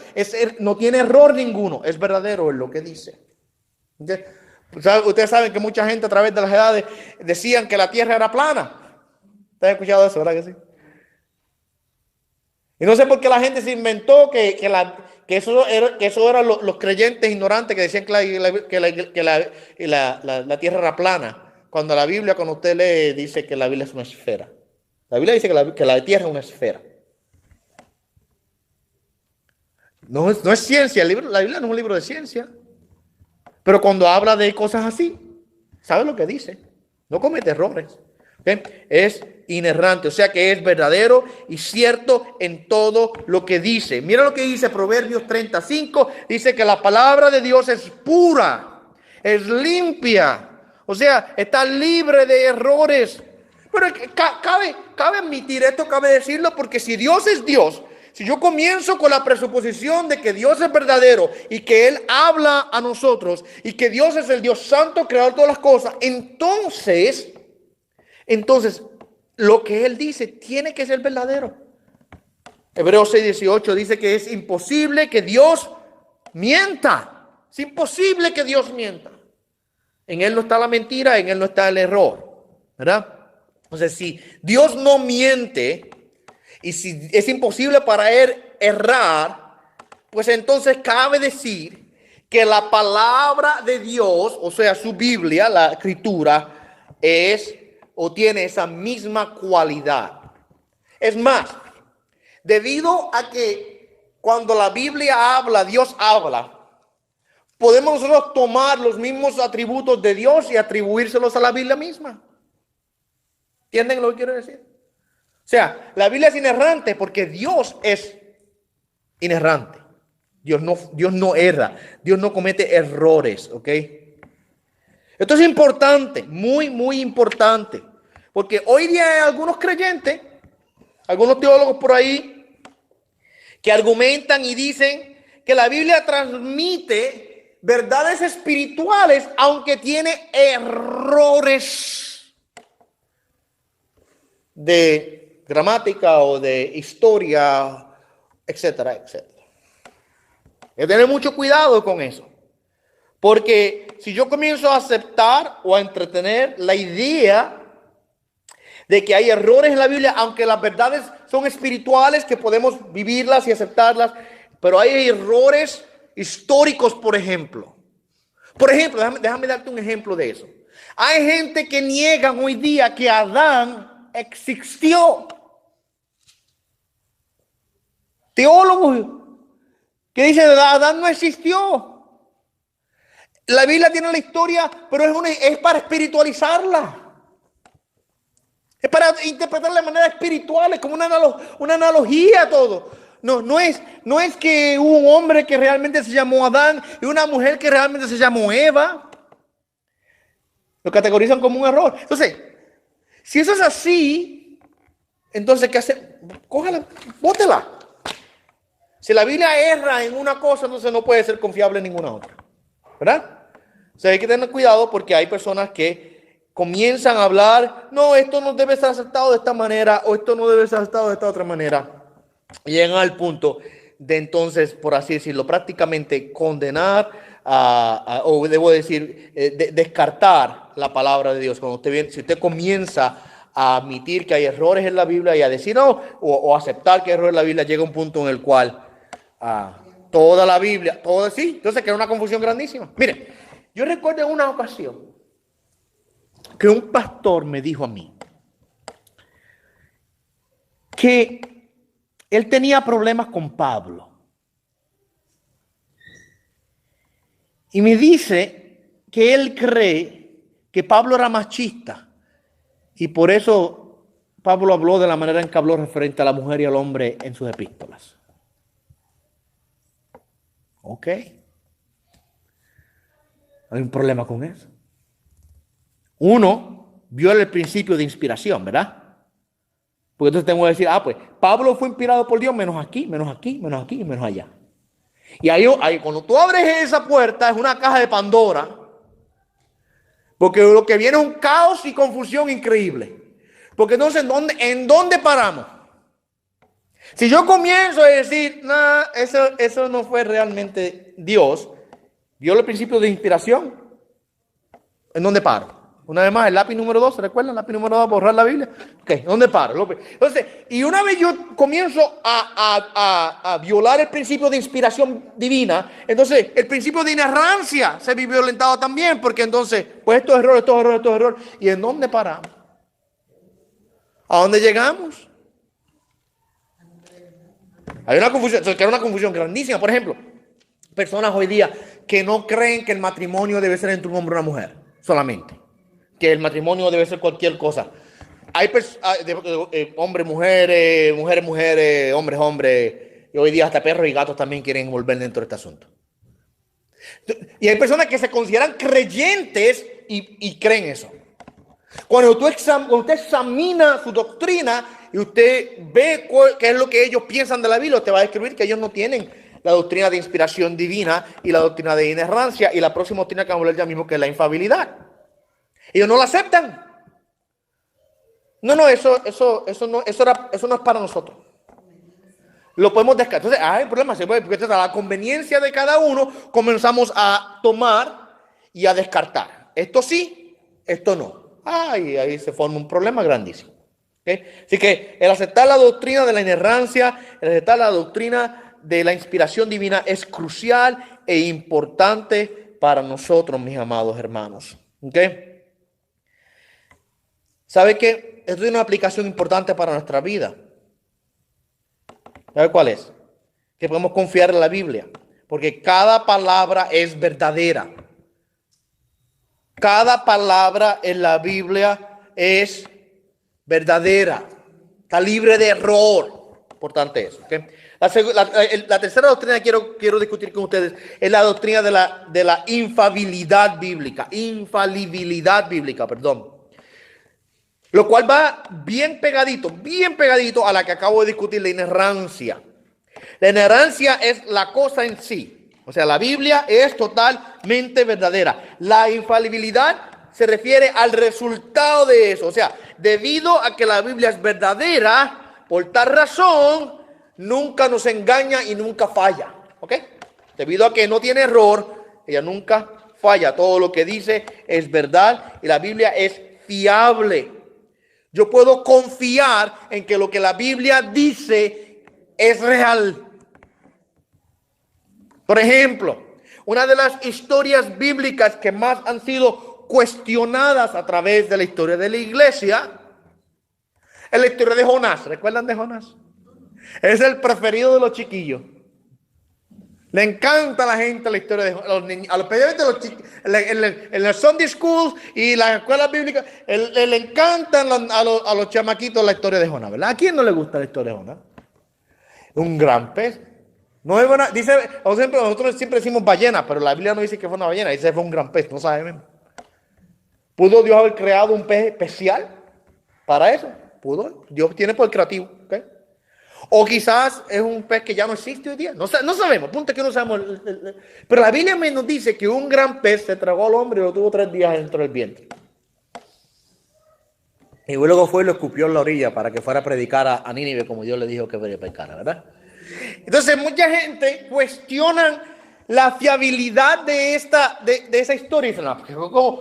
No tiene error ninguno. Es verdadero en lo que dice. Ustedes saben que mucha gente a través de las edades decían que la tierra era plana. ¿Ustedes han escuchado eso, verdad que sí? Y no sé por qué la gente se inventó que eso eran los creyentes ignorantes que decían que la tierra era plana. Cuando la Biblia, cuando usted lee, dice que la Biblia es una esfera. La Biblia dice que la tierra es una esfera. No es ciencia, la Biblia no es un libro de ciencia. Pero cuando habla de cosas así, sabe lo que dice. No comete errores. ¿Okay? Es inerrante, o sea que es verdadero y cierto en todo lo que dice. Mira lo que dice Proverbios 35. Dice que la palabra de Dios es pura, es limpia. O sea, está libre de errores. Pero cabe admitir esto, cabe decirlo, porque si Dios es Dios, si yo comienzo con la presuposición de que Dios es verdadero y que Él habla a nosotros y que Dios es el Dios santo, creador de todas las cosas, entonces, lo que Él dice tiene que ser verdadero. Hebreos 6:18 dice que es imposible que Dios mienta. Es imposible que Dios mienta. En Él no está la mentira, en Él no está el error, ¿verdad? Entonces, si Dios no miente y si es imposible para Él errar, pues entonces cabe decir que la palabra de Dios, o sea, su Biblia, la Escritura, es o tiene esa misma cualidad. Es más, debido a que cuando la Biblia habla, Dios habla, podemos nosotros tomar los mismos atributos de Dios y atribuírselos a la Biblia misma. ¿Entienden lo que quiero decir? O sea, la Biblia es inerrante porque Dios es inerrante. Dios no erra. Dios no comete errores, ¿ok? Esto es importante, muy, muy importante. Porque hoy día hay algunos creyentes, algunos teólogos por ahí, que argumentan y dicen que la Biblia transmite verdades espirituales, aunque tiene errores de gramática o de historia, etcétera, etcétera. Hay que tener mucho cuidado con eso. Porque si yo comienzo a aceptar o a entretener la idea de que hay errores en la Biblia, aunque las verdades son espirituales, que podemos vivirlas y aceptarlas, pero hay errores históricos, por ejemplo. Por ejemplo, déjame darte un ejemplo de eso. Hay gente que niega hoy día que Adán existió. Teólogos que dicen que Adán no existió. La Biblia tiene la historia, pero es para espiritualizarla. Es para interpretarla de manera espiritual, es como una analogía a todo. No es que hubo un hombre que realmente se llamó Adán y una mujer que realmente se llamó Eva. Lo categorizan como un error. Entonces, Si eso es así, entonces, ¿qué hace? Cógela, bótela. Si la Biblia erra en una cosa, entonces no puede ser confiable en ninguna otra. ¿Verdad? O sea, hay que tener cuidado porque hay personas que comienzan a hablar, no, esto no debe ser aceptado de esta manera, o esto no debe ser aceptado de esta otra manera. Y llegan al punto de entonces, por así decirlo, prácticamente condenar, o debo decir, descartar la palabra de Dios. Cuando si usted comienza a admitir que hay errores en la Biblia y a decir no, o aceptar que hay errores en la Biblia, llega un punto en el cual toda la Biblia, todo sí, entonces queda una confusión grandísima. Mire, yo recuerdo en una ocasión que un pastor me dijo a mí que él tenía problemas con Pablo. Y me dice que él cree que Pablo era machista. Y por eso Pablo habló de la manera en que habló referente a la mujer y al hombre en sus epístolas. Ok. Hay un problema con eso. Uno viola el principio de inspiración, ¿verdad? Porque entonces tengo que decir, pues Pablo fue inspirado por Dios menos aquí, menos aquí, menos aquí y menos allá. Y ahí cuando tú abres esa puerta es una caja de Pandora. Porque lo que viene es un caos y confusión increíble. Porque entonces, ¿en dónde paramos? Si yo comienzo a decir, eso no fue realmente Dios, viola el principio de inspiración, ¿en dónde paro? Una vez más, el lápiz número 2, ¿se recuerdan? El lápiz número 2, borrar la Biblia. Ok, ¿dónde paro? Entonces, y una vez yo comienzo a violar el principio de inspiración divina, entonces el principio de inerrancia se ve violentado también, porque entonces, pues estos errores. ¿Y en dónde paramos? ¿A dónde llegamos? Hay una confusión, que era una confusión grandísima. Por ejemplo, personas hoy día que no creen que el matrimonio debe ser entre un hombre y una mujer solamente. Que el matrimonio debe ser cualquier cosa. Hay hombres, mujeres, mujeres, hombres. Y hoy día hasta perros y gatos también quieren volver dentro de este asunto. Y hay personas que se consideran creyentes y creen eso. Cuando usted examina su doctrina y usted ve qué es lo que ellos piensan de la Biblia, te va a describir que ellos no tienen la doctrina de inspiración divina y la doctrina de inerrancia y la próxima doctrina que vamos a hablar ya mismo, que es la infabilidad. Ellos no la aceptan. No, eso no es para nosotros. Lo podemos descartar. Entonces, hay problemas, porque a la conveniencia de cada uno comenzamos a tomar y a descartar. Esto sí, esto no. Y ahí se forma un problema grandísimo. ¿Okay? Así que el aceptar la doctrina de la inerrancia, el aceptar la doctrina de la inspiración divina es crucial e importante para nosotros, mis amados hermanos. ¿Okay? ¿Sabe qué? Esto tiene una aplicación importante para nuestra vida. ¿Sabe cuál es? Que podemos confiar en la Biblia. Porque cada palabra es verdadera. Cada palabra en la Biblia es verdadera. Está libre de error. Importante eso. ¿Okay? La tercera doctrina que quiero discutir con ustedes es la doctrina de la infalibilidad bíblica. Infalibilidad bíblica, perdón. Lo cual va bien pegadito a la que acabo de discutir, la inerrancia. La inerrancia es la cosa en sí. O sea, la Biblia es totalmente verdadera. La infalibilidad se refiere al resultado de eso. O sea, debido a que la Biblia es verdadera, por tal razón, nunca nos engaña y nunca falla. ¿Ok? Debido a que no tiene error, ella nunca falla. Todo lo que dice es verdad y la Biblia es fiable. Yo puedo confiar en que lo que la Biblia dice es real. Por ejemplo, una de las historias bíblicas que más han sido cuestionadas a través de la historia de la iglesia es la historia de Jonás. ¿Recuerdan de Jonás? Es el preferido de los chiquillos. Le encanta a la gente la historia de los niños, en el Sunday School y las escuelas bíblicas, le encantan a los chamaquitos la historia de Jonás, ¿verdad? ¿A quién no le gusta la historia de Jonás? Un gran pez. No es buena, nosotros siempre decimos ballena, pero la Biblia no dice que fue una ballena, dice que fue un gran pez, no sabemos. ¿Pudo Dios haber creado un pez especial? Para eso, pudo. Dios tiene por creativo. ¿Okay? O quizás es un pez que ya no existe hoy día. No sabemos, punto que no sabemos. Pero la Biblia nos dice que un gran pez se tragó al hombre y lo tuvo 3 días dentro del vientre. Y luego fue y lo escupió en la orilla para que fuera a predicar a Nínive como Dios le dijo que predicara, ¿verdad? Entonces mucha gente cuestiona la fiabilidad de esa historia. Y dicen, no, ¿cómo va un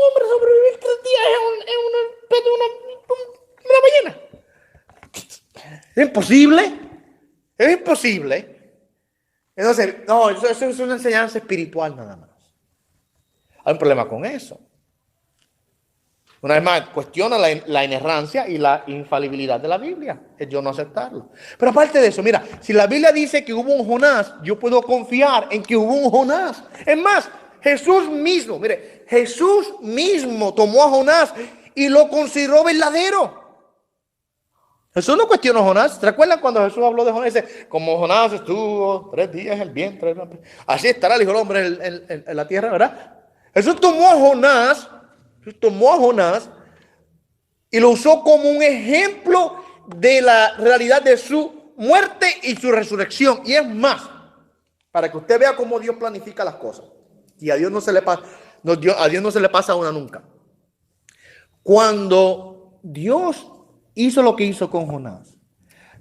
hombre sobrevivir 3 días en un pez de una ballena? Es imposible. Es imposible. Entonces, no, eso es una enseñanza espiritual nada más. Hay un problema con eso. Una vez más, cuestiona la inerrancia y la infalibilidad de la Biblia. Es yo no aceptarlo. Pero aparte de eso, mira, si la Biblia dice que hubo un Jonás, yo puedo confiar en que hubo un Jonás. Es más, Jesús mismo, mire, Jesús mismo tomó a Jonás y lo consideró verdadero. Jesús no cuestionó a Jonás. ¿Se recuerdan cuando Jesús habló de Jonás? Dice, como Jonás estuvo 3 días en el vientre, así estará el Hijo del Hombre en la tierra, ¿verdad? Jesús tomó a Jonás y lo usó como un ejemplo de la realidad de su muerte y su resurrección. Y es más, para que usted vea cómo Dios planifica las cosas. Y a Dios no se le pasa una nunca. Cuando Dios hizo lo que hizo con Jonás,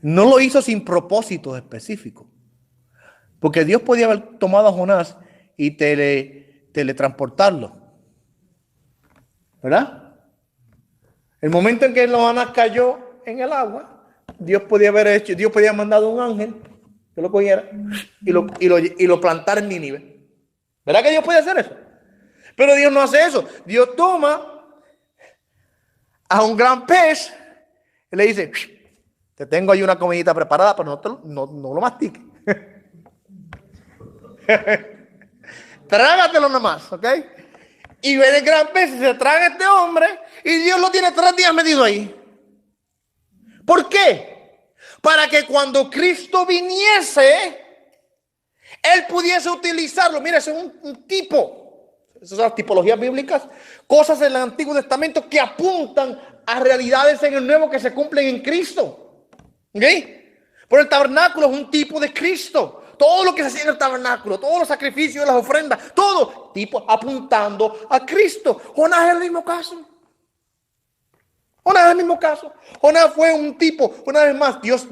no lo hizo sin propósitos específicos. Porque Dios podía haber tomado a Jonás y teletransportarlo. ¿Verdad? El momento en que Jonás cayó en el agua, Dios podía haber mandado un ángel que lo cogiera y lo plantara en Nínive. ¿Verdad que Dios puede hacer eso? Pero Dios no hace eso. Dios toma a un gran pez y le dice, te tengo ahí una comidita preparada, pero no lo mastiques. Trágatelo nomás, ¿ok? Y viene el gran pez y se traga a este hombre y Dios lo tiene 3 días metido ahí. ¿Por qué? Para que cuando Cristo viniese, Él pudiese utilizarlo. Mira, ese es un tipo. Esas son las tipologías bíblicas. Cosas en el Antiguo Testamento que apuntan a realidades en el Nuevo que se cumplen en Cristo. ¿Ok? Por el tabernáculo es un tipo de Cristo. Todo lo que se hacía en el tabernáculo, todos los sacrificios, las ofrendas, todo tipo apuntando a Cristo. Jonás es el mismo caso. Jonás fue un tipo, una vez más, Dios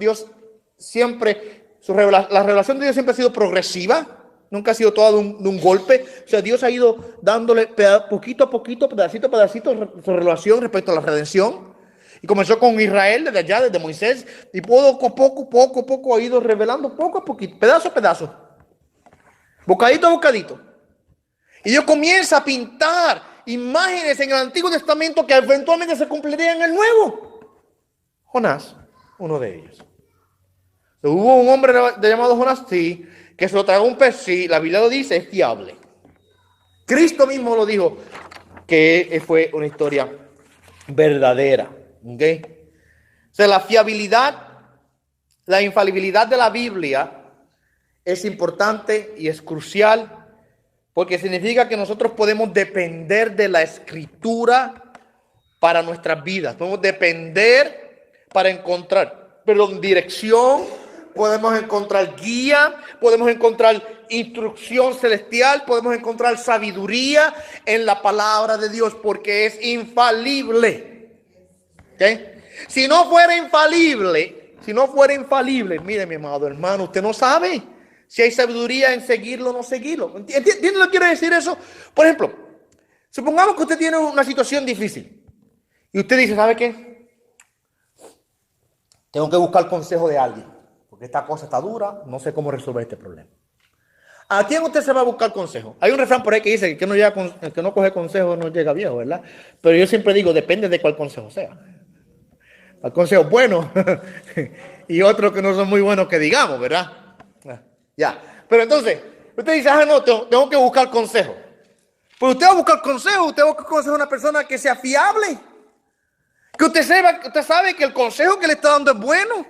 siempre, la revelación de Dios siempre ha sido progresiva, nunca ha sido toda de un golpe. O sea, Dios ha ido dándole poquito a poquito, pedacito a pedacito, su revelación respecto a la redención. Y comenzó con Israel, desde Moisés, y poco a poco ha ido revelando, poco a poquito, pedazo a pedazo, bocadito a bocadito. Y Dios comienza a pintar imágenes en el Antiguo Testamento que eventualmente se cumplirían en el Nuevo. Jonás, uno de ellos. ¿Hubo un hombre llamado Jonás? Sí. ¿Que se lo tragó un pez? Sí. La Biblia lo dice, es fiable. Cristo mismo lo dijo, que fue una historia verdadera. ¿Okay? O sea, la fiabilidad, la infalibilidad de la Biblia es importante y es crucial porque significa que nosotros podemos depender de la Escritura para nuestras vidas. Podemos depender para encontrar, dirección, podemos encontrar guía, podemos encontrar instrucción celestial, podemos encontrar sabiduría en la palabra de Dios porque es infalible. ¿Okay? Si no fuera infalible, mire mi amado hermano, usted no sabe si hay sabiduría en seguirlo o no seguirlo. ¿Entiende lo que quiere decir eso? Por ejemplo, supongamos que usted tiene una situación difícil y usted dice, ¿sabe qué? Tengo que buscar consejo de alguien porque esta cosa está dura, no sé cómo resolver este problema. ¿A quién usted se va a buscar consejo? Hay un refrán por ahí que dice que el que no coge consejo no llega viejo, ¿verdad? Pero yo siempre digo, depende de cuál consejo sea. Hay consejos buenos y otros que no son muy buenos que digamos, ¿verdad? Ya. Pero entonces, usted dice, no, tengo que buscar consejo. Pues usted va a buscar consejo, a una persona que sea fiable. Que usted sabe que el consejo que le está dando es bueno.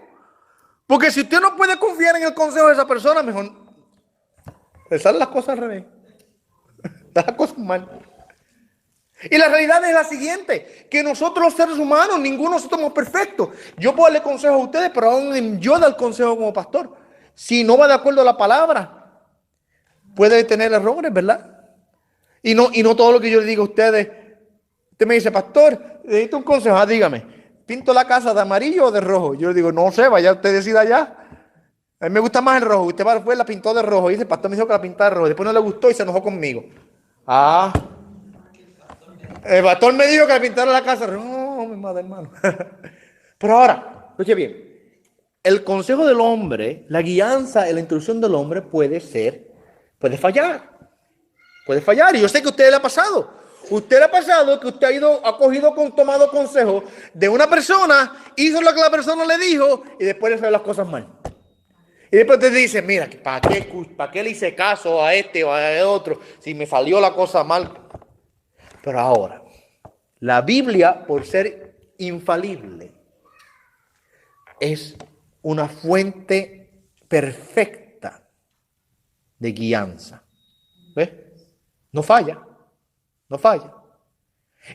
Porque si usted no puede confiar en el consejo de esa persona, mejor le salen las cosas al revés. Las cosas mal. Y la realidad es la siguiente, que nosotros los seres humanos, ninguno de nosotros somos perfectos. Yo puedo darle consejo a ustedes, pero aún yo dar consejo como pastor. Si no va de acuerdo a la palabra, puede tener errores, ¿verdad? Y no todo lo que yo le digo a ustedes. Usted me dice, pastor, necesito un consejo. Ah, dígame, ¿pinto la casa de amarillo o de rojo? Yo le digo, no sé, vaya usted decida ya. A mí me gusta más el rojo. Usted va después la pintó de rojo. Y dice, el pastor me dijo que la pintara de rojo. Después no le gustó y se enojó conmigo. Ah, el pastor me dijo que la pintara la casa. No, mi madre, hermano. Pero ahora, escuche bien. El consejo del hombre, la guianza y la instrucción del hombre puede fallar. Puede fallar. Y yo sé que a usted le ha pasado. Usted le ha pasado que usted tomado consejo de una persona, hizo lo que la persona le dijo y después le salió las cosas mal. Y después te dice, mira, ¿para qué le hice caso a este o a otro si me salió la cosa mal? Pero ahora, la Biblia, por ser infalible, es una fuente perfecta de guianza. ¿Ves? No falla. No falla.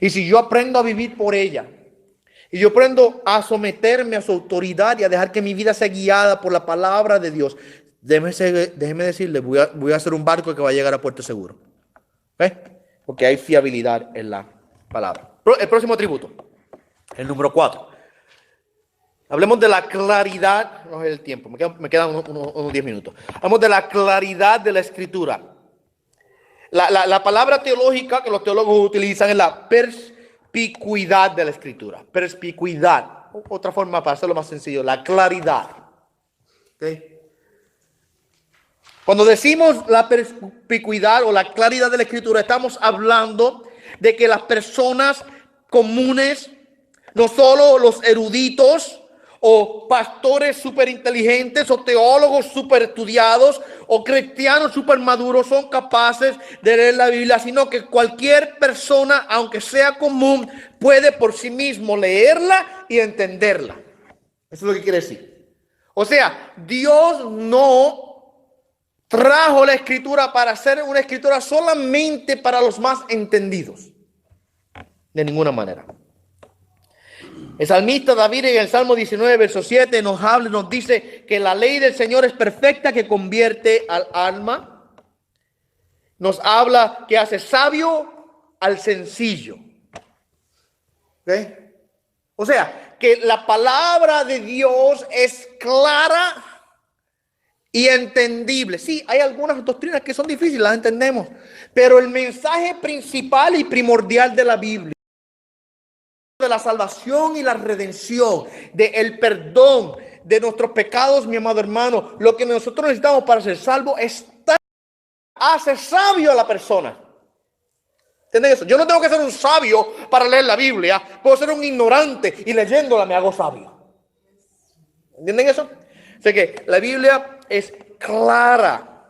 Y si yo aprendo a vivir por ella, y yo aprendo a someterme a su autoridad y a dejar que mi vida sea guiada por la palabra de Dios, déjeme decirle, voy a hacer un barco que va a llegar a puerto seguro. ¿Ves? Porque hay fiabilidad en la palabra. El próximo atributo, el número 4. Hablemos de la claridad, no es el tiempo, me quedan unos 10 minutos. Hablemos de la claridad de la escritura. La palabra teológica que los teólogos utilizan es la perspicuidad de la escritura. Perspicuidad. Otra forma para hacerlo más sencillo, la claridad. ¿Okay? Cuando decimos la perspicuidad o la claridad de la escritura, estamos hablando de que las personas comunes, no solo los eruditos o pastores súper inteligentes o teólogos súper estudiados o cristianos súper maduros son capaces de leer la Biblia, sino que cualquier persona, aunque sea común, puede por sí mismo leerla y entenderla. Eso es lo que quiere decir. O sea, Dios no trajo la escritura para hacer una escritura solamente para los más entendidos. De ninguna manera. El salmista David en el Salmo 19, verso 7 nos dice que la ley del Señor es perfecta, que convierte al alma. Nos habla que hace sabio al sencillo. ¿Okay? O sea, que la palabra de Dios es clara y entendible. Sí, hay algunas doctrinas que son difíciles, las entendemos. Pero el mensaje principal y primordial de la Biblia, de la salvación y la redención, de el perdón de nuestros pecados, mi amado hermano, lo que nosotros necesitamos para ser salvos hace sabio a la persona. ¿Entienden eso? Yo no tengo que ser un sabio para leer la Biblia, puedo ser un ignorante y leyéndola me hago sabio. ¿Entienden eso? O sea que la Biblia es clara,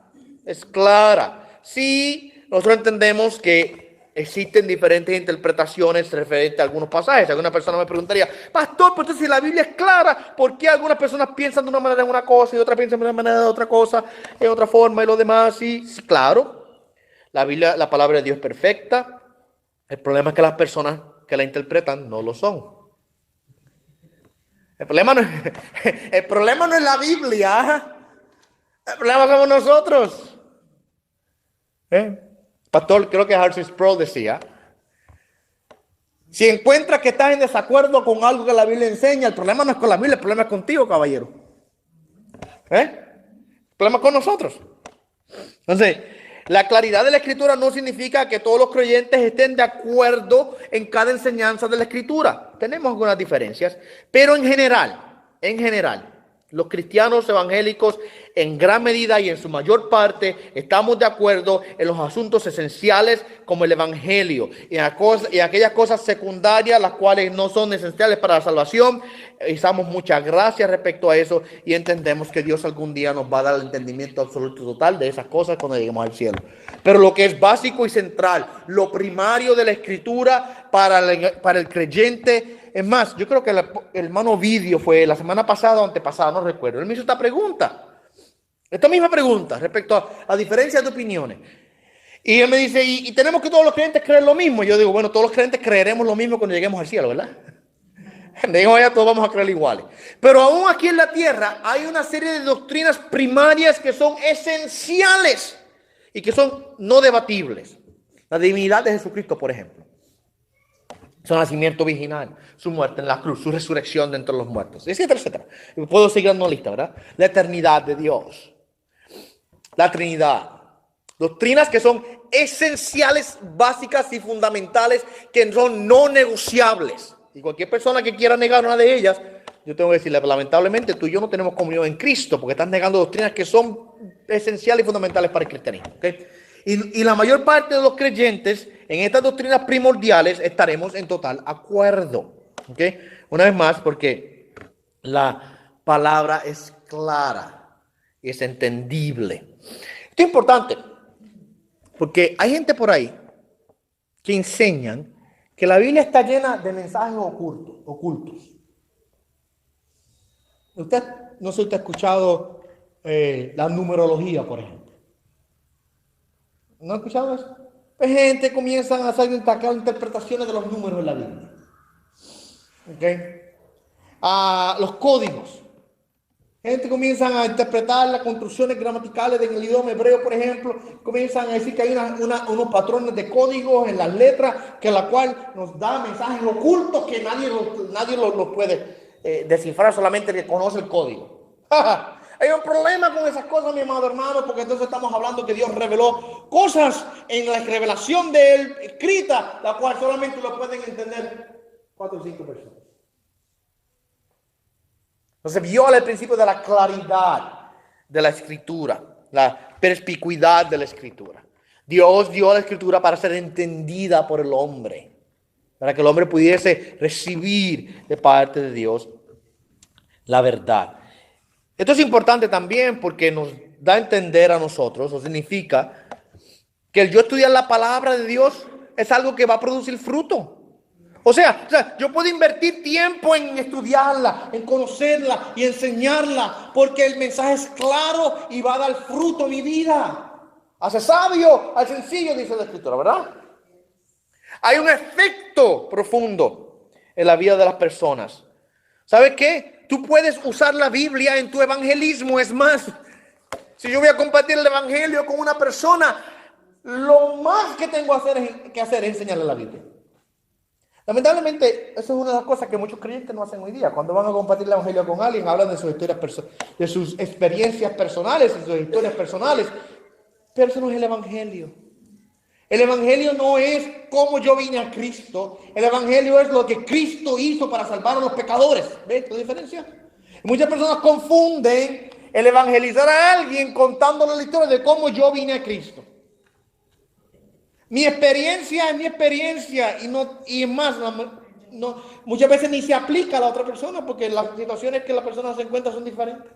Sí, nosotros entendemos que existen diferentes interpretaciones referentes a algunos pasajes. Alguna persona me preguntaría, pastor, pero si la Biblia es clara, ¿por qué algunas personas piensan de una manera en una cosa y otras piensan de una manera de otra cosa, en otra forma y lo demás? Sí, claro, la Biblia, la palabra de Dios es perfecta. El problema es que las personas que la interpretan no lo son. El problema no es la Biblia. El problema somos nosotros. Pastor, creo que Arthur Sproul decía, si encuentras que estás en desacuerdo con algo que la Biblia enseña, el problema no es con la Biblia, el problema es contigo, caballero. El problema es con nosotros. Entonces, la claridad de la Escritura no significa que todos los creyentes estén de acuerdo en cada enseñanza de la Escritura. Tenemos algunas diferencias, pero en general, los cristianos evangélicos en gran medida y en su mayor parte estamos de acuerdo en los asuntos esenciales como el evangelio y aquellas cosas secundarias las cuales no son esenciales para la salvación. Y damos muchas gracias respecto a eso y entendemos que Dios algún día nos va a dar el entendimiento absoluto y total de esas cosas cuando lleguemos al cielo. Pero lo que es básico y central, lo primario de la Escritura para el creyente. Es más, yo creo que el hermano Vidio fue la semana pasada o antepasada, no recuerdo. Él me hizo esta misma pregunta respecto a diferencias de opiniones. Y él me dice, y tenemos que todos los creyentes creer lo mismo. Yo digo, bueno, todos los creyentes creeremos lo mismo cuando lleguemos al cielo, ¿verdad? Digo, ya todos vamos a creer iguales. Pero aún aquí en la tierra hay una serie de doctrinas primarias que son esenciales y que son no debatibles. La divinidad de Jesucristo, por ejemplo. Su nacimiento virginal, su muerte en la cruz, su resurrección de entre los muertos, etcétera, etcétera. Puedo seguir dando una lista, ¿verdad? La eternidad de Dios, la Trinidad. Doctrinas que son esenciales, básicas y fundamentales, que son no negociables. Y cualquier persona que quiera negar una de ellas, yo tengo que decirle, lamentablemente tú y yo no tenemos comunión en Cristo, porque estás negando doctrinas que son esenciales y fundamentales para el cristianismo. ¿Okay? Y la mayor parte de los creyentes en estas doctrinas primordiales estaremos en total acuerdo. ¿Okay? Una vez más, porque la palabra es clara y es entendible. Esto es importante, porque hay gente por ahí que enseñan que la Biblia está llena de mensajes ocultos. Usted, no sé si usted ha escuchado la numerología, por ejemplo. ¿No ha escuchado eso? Pues gente comienza a hacer interpretaciones de los números de la Biblia. ¿Okay? Los códigos. Gente comienzan a interpretar las construcciones gramaticales en el idioma hebreo, por ejemplo. Comienzan a decir que hay unos patrones de códigos en las letras, que la cual nos da mensajes ocultos que nadie los puede descifrar, solamente el que conoce el código. Hay un problema con esas cosas, mi amado hermano, porque entonces estamos hablando que Dios reveló cosas en la revelación de Él escrita, la cual solamente lo pueden entender 4 o 5 personas. Entonces viola el principio de la claridad de la escritura, la perspicuidad de la escritura. Dios dio la escritura para ser entendida por el hombre, para que el hombre pudiese recibir de parte de Dios la verdad. Esto es importante también porque nos da a entender a nosotros, o significa que el yo estudiar la palabra de Dios es algo que va a producir fruto. O sea, yo puedo invertir tiempo en estudiarla, en conocerla y enseñarla, porque el mensaje es claro y va a dar fruto a mi vida. Hace sabio al sencillo, dice la escritura, ¿verdad? Hay un efecto profundo en la vida de las personas. ¿Sabes qué? Tú puedes usar la Biblia en tu evangelismo. Es más, si yo voy a compartir el evangelio con una persona, lo más que tengo que hacer es enseñarle la Biblia. Lamentablemente, eso es una de las cosas que muchos creyentes no hacen hoy día. Cuando van a compartir el evangelio con alguien, hablan de sus historias de sus experiencias personales, de sus historias personales. Pero eso no es el evangelio. El evangelio no es cómo yo vine a Cristo. El evangelio es lo que Cristo hizo para salvar a los pecadores. ¿Ves la diferencia? Muchas personas confunden el evangelizar a alguien contándole la historia de cómo yo vine a Cristo. Mi experiencia es mi experiencia y más, muchas veces ni se aplica a la otra persona porque las situaciones que la persona se encuentra son diferentes.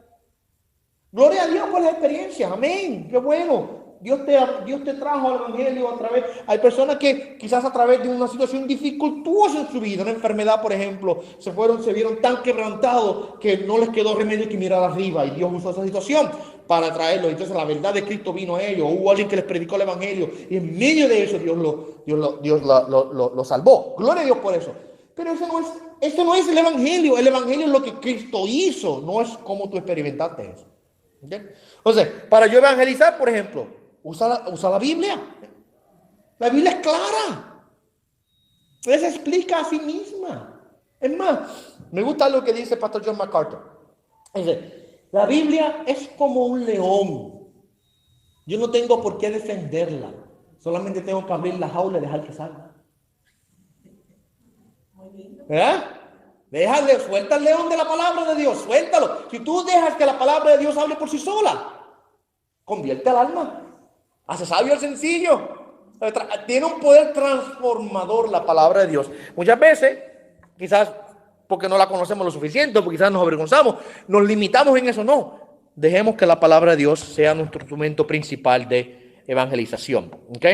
Gloria a Dios por las experiencias, amén, qué bueno. Dios te trajo al evangelio a través. Hay personas que quizás a través de una situación dificultuosa en su vida, una enfermedad, por ejemplo, se vieron tan quebrantados que no les quedó remedio que mirar arriba, y Dios usó esa situación para traerlo. Entonces la verdad de Cristo vino a ellos. Hubo alguien que les predicó el evangelio y en medio de eso Dios lo salvó. Gloria a Dios por eso. Pero eso no es el evangelio. El evangelio es lo que Cristo hizo, no es cómo tú experimentaste eso. ¿Okay? Entonces, para yo evangelizar, por ejemplo, usa la Biblia. La Biblia es clara. Ella se explica a sí misma. Es más, me gusta lo que dice el pastor John MacArthur. Dice, la Biblia es como un león. Yo no tengo por qué defenderla. Solamente tengo que abrir la jaula y dejar que salga. ¿Verdad? Suelta el león de la palabra de Dios. Suéltalo. Si tú dejas que la palabra de Dios hable por sí sola, convierte al alma. Hace sabio al sencillo. Tiene un poder transformador la palabra de Dios. Muchas veces, quizás porque no la conocemos lo suficiente, porque quizás nos avergonzamos, nos limitamos en eso. No. Dejemos que la palabra de Dios sea nuestro instrumento principal de evangelización. ¿Ok?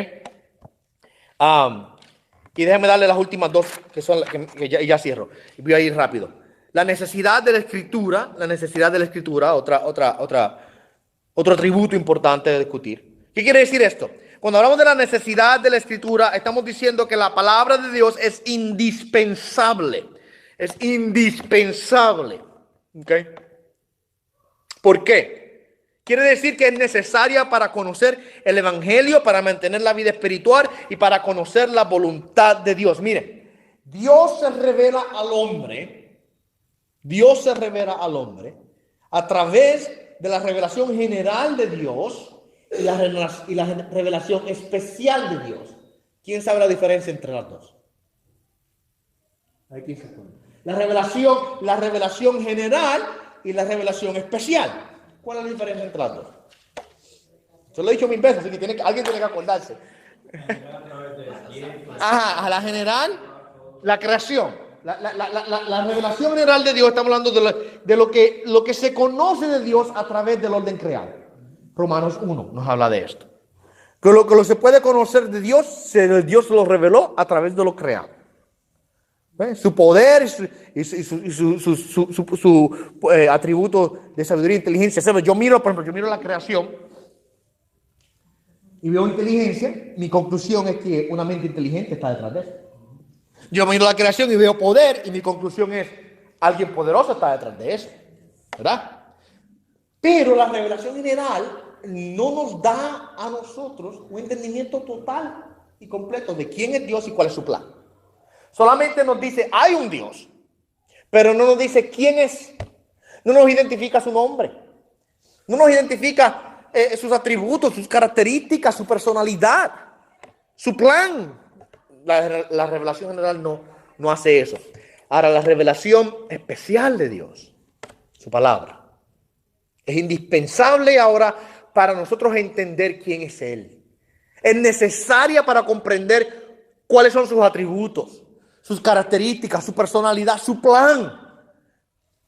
Y déjenme darle las últimas dos, que son que ya cierro. Y voy a ir rápido. La necesidad de la escritura, otro atributo importante de discutir. ¿Qué quiere decir esto? Cuando hablamos de la necesidad de la Escritura, estamos diciendo que la palabra de Dios es indispensable. Es indispensable. ¿Ok? ¿Por qué? Quiere decir que es necesaria para conocer el Evangelio, para mantener la vida espiritual y para conocer la voluntad de Dios. Mire, Dios se revela al hombre. Dios se revela al hombre a través de la revelación general de Dios y la revelación especial de Dios. ¿Quién sabe la diferencia entre las dos? Aquí se pone. La revelación general y la revelación especial. ¿Cuál es la diferencia entre las dos? Yo lo he dicho 1000 veces, así que alguien tiene que acordarse. Ajá, a la general, la creación. La revelación general de Dios, estamos hablando de lo que se conoce de Dios a través del orden creado. Romanos 1 nos habla de esto. Que lo que se puede conocer de Dios, Dios lo reveló a través de lo creado. ¿Ves? Su poder y su atributo de sabiduría e inteligencia. ¿Sabes? Yo miro la creación y veo inteligencia. Mi conclusión es que una mente inteligente está detrás de eso. Yo miro la creación y veo poder y mi conclusión es alguien poderoso está detrás de eso, ¿verdad? Pero la revelación general no nos da a nosotros un entendimiento total y completo de quién es Dios y cuál es su plan. Solamente nos dice hay un Dios, pero no nos dice quién es. No nos identifica su nombre, no nos identifica sus atributos, sus características, su personalidad, su plan. La revelación general no hace eso. Ahora, la revelación especial de Dios, su palabra, es indispensable ahora para nosotros entender quién es Él. Es necesaria para comprender cuáles son sus atributos, sus características, su personalidad, su plan.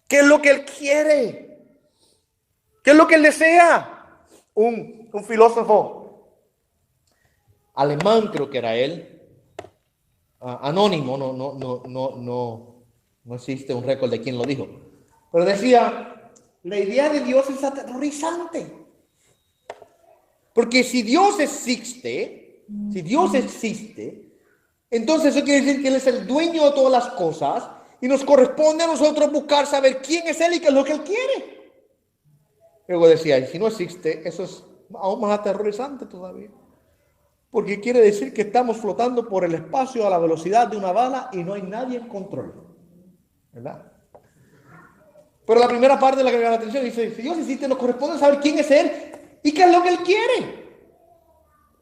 ¿Qué es lo que Él quiere? ¿Qué es lo que Él desea? Un filósofo alemán, creo que era él, anónimo, no existe un récord de quién lo dijo, pero decía, la idea de Dios es aterrorizante, porque si Dios existe, entonces eso quiere decir que Él es el dueño de todas las cosas y nos corresponde a nosotros buscar saber quién es Él y qué es lo que Él quiere. Luego decía, y si no existe, eso es aún más aterrorizante todavía. Porque quiere decir que estamos flotando por el espacio a la velocidad de una bala y no hay nadie en control. ¿Verdad? Pero la primera parte de la que me llama la atención dice, si Dios existe, nos corresponde saber quién es Él y qué es lo que Él quiere.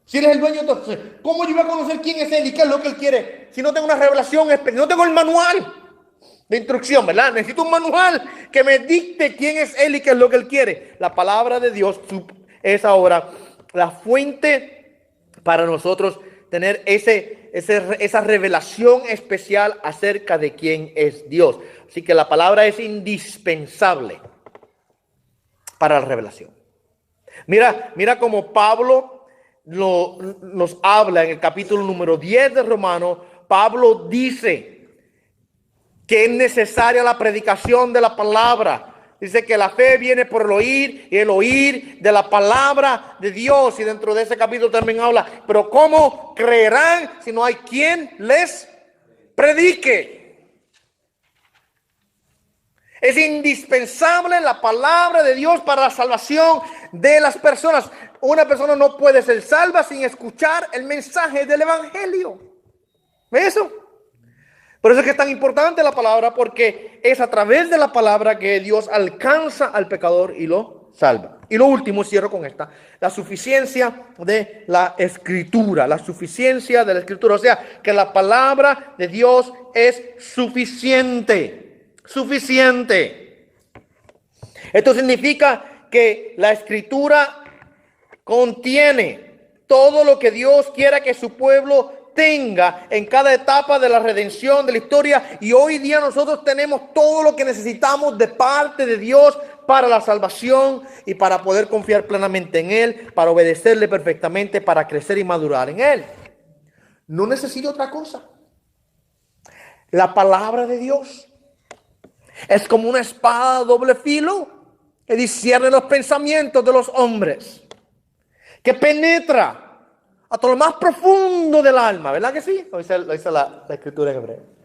Si Él es el dueño, entonces, ¿cómo yo voy a conocer quién es Él y qué es lo que Él quiere? Si no tengo una revelación, no tengo el manual de instrucción, ¿verdad? Necesito un manual que me dicte quién es Él y qué es lo que Él quiere. La palabra de Dios es ahora la fuente para nosotros tener esa revelación especial acerca de quién es Dios. Así que la palabra es indispensable para la revelación. Mira cómo Pablo nos habla en el capítulo número 10 de Romanos. Pablo dice que es necesaria la predicación de la palabra. Dice que la fe viene por el oír y el oír de la palabra de Dios. Y dentro de ese capítulo también habla, pero ¿cómo creerán si no hay quien les predique? Es indispensable la palabra de Dios para la salvación de las personas. Una persona no puede ser salva sin escuchar el mensaje del Evangelio. ¿Ves eso? Por eso es que es tan importante la palabra, porque es a través de la palabra que Dios alcanza al pecador y lo salva. Y lo último, cierro con esta, la suficiencia de la Escritura. La suficiencia de la Escritura, o sea, que la palabra de Dios es suficiente. Suficiente. Esto significa que la Escritura contiene todo lo que Dios quiera que su pueblo tenga en cada etapa de la redención, de la historia. Y hoy día nosotros tenemos todo lo que necesitamos de parte de Dios para la salvación y para poder confiar plenamente en Él, para obedecerle perfectamente, para crecer y madurar en Él. No necesito otra cosa. La palabra de Dios es como una espada de doble filo que discierne los pensamientos de los hombres, que penetra hasta lo más profundo del alma, ¿verdad que sí? Lo dice la escritura en hebreo.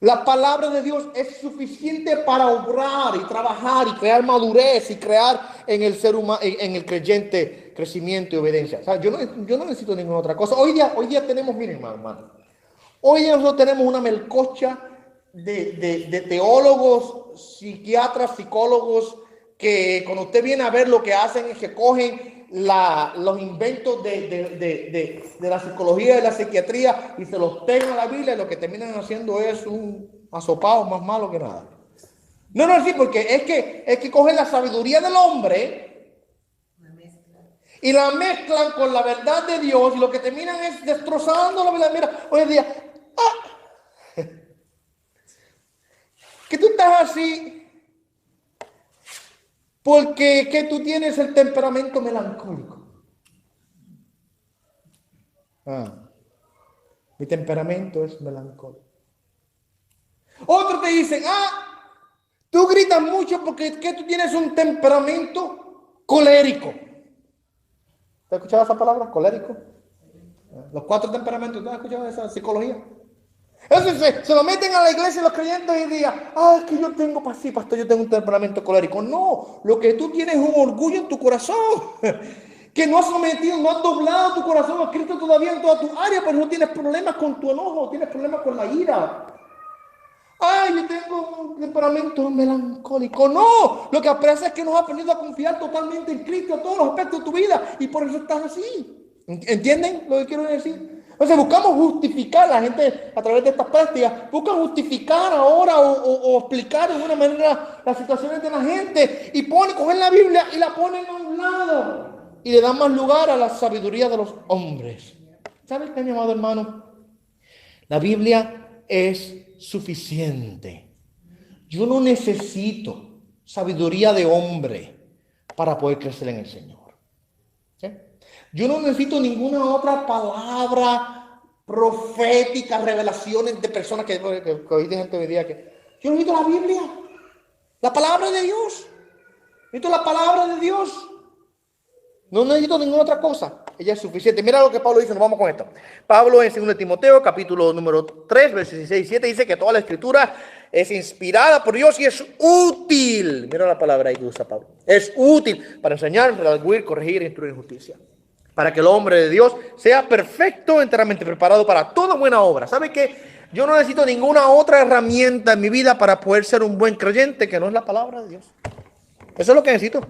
La palabra de Dios es suficiente para obrar y trabajar y crear madurez y crear en el ser humano, en el creyente, crecimiento y obediencia. O sea, yo no necesito ninguna otra cosa. Hoy día tenemos, miren, hermano, hoy día nosotros tenemos una melcocha de teólogos, psiquiatras, psicólogos, que cuando usted viene a ver lo que hacen es que cogen los inventos de la psicología y la psiquiatría y se los pegan a la Biblia, y lo que terminan haciendo es un asopado más malo que nada. No, sí, porque es que cogen la sabiduría del hombre y la mezclan con la verdad de Dios, y lo que terminan es destrozando la Biblia. Mira, hoy en día, que tú estás así porque que tú tienes el temperamento melancólico. Mi temperamento es melancólico. Otros te dicen, tú gritas mucho porque que tú tienes un temperamento colérico. ¿Te has escuchado esa palabra? Colérico. Los 4 temperamentos, ¿te has escuchado esa psicología? Entonces se lo meten a la iglesia los creyentes y digan, es que yo tengo, pastor, yo tengo un temperamento colérico. No, lo que tú tienes es un orgullo en tu corazón, que no has sometido, no has doblado tu corazón a Cristo todavía en toda tu área, pero no tienes problemas con tu enojo, tienes problemas con la ira. Yo tengo un temperamento melancólico. No, lo que aprecias es que no has aprendido a confiar totalmente en Cristo en todos los aspectos de tu vida, y por eso estás así. ¿Entienden lo que quiero decir? Entonces buscamos justificar, la gente a través de estas prácticas buscan justificar ahora o explicar de alguna manera las situaciones de la gente, y cogen la Biblia y la ponen a un lado y le dan más lugar a la sabiduría de los hombres. ¿Sabes qué, mi amado hermano? La Biblia es suficiente. Yo no necesito sabiduría de hombre para poder crecer en el Señor. ¿Sí? Yo no necesito ninguna otra palabra profética, revelaciones de personas que hoy de gente hoy día que yo necesito la Biblia, la palabra de Dios. Necesito la palabra de Dios. No necesito ninguna otra cosa. Ella es suficiente. Mira lo que Pablo dice, nos vamos con esto. Pablo en 2 Timoteo, capítulo número 3, versos 16 y 17, dice que toda la escritura es inspirada por Dios y es útil. Mira la palabra ahí que usa Pablo. Es útil para enseñar, redarguir, corregir e instruir en justicia, para que el hombre de Dios sea perfecto, enteramente preparado para toda buena obra. ¿Sabe qué? Yo no necesito ninguna otra herramienta en mi vida para poder ser un buen creyente que no es la palabra de Dios. Eso es lo que necesito.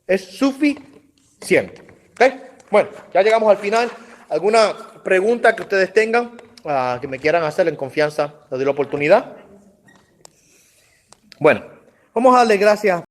Es suficiente. ¿Okay? Bueno, ya llegamos al final. ¿Alguna pregunta que ustedes tengan, que me quieran hacer en confianza? Les doy la oportunidad. Bueno, vamos a darle gracias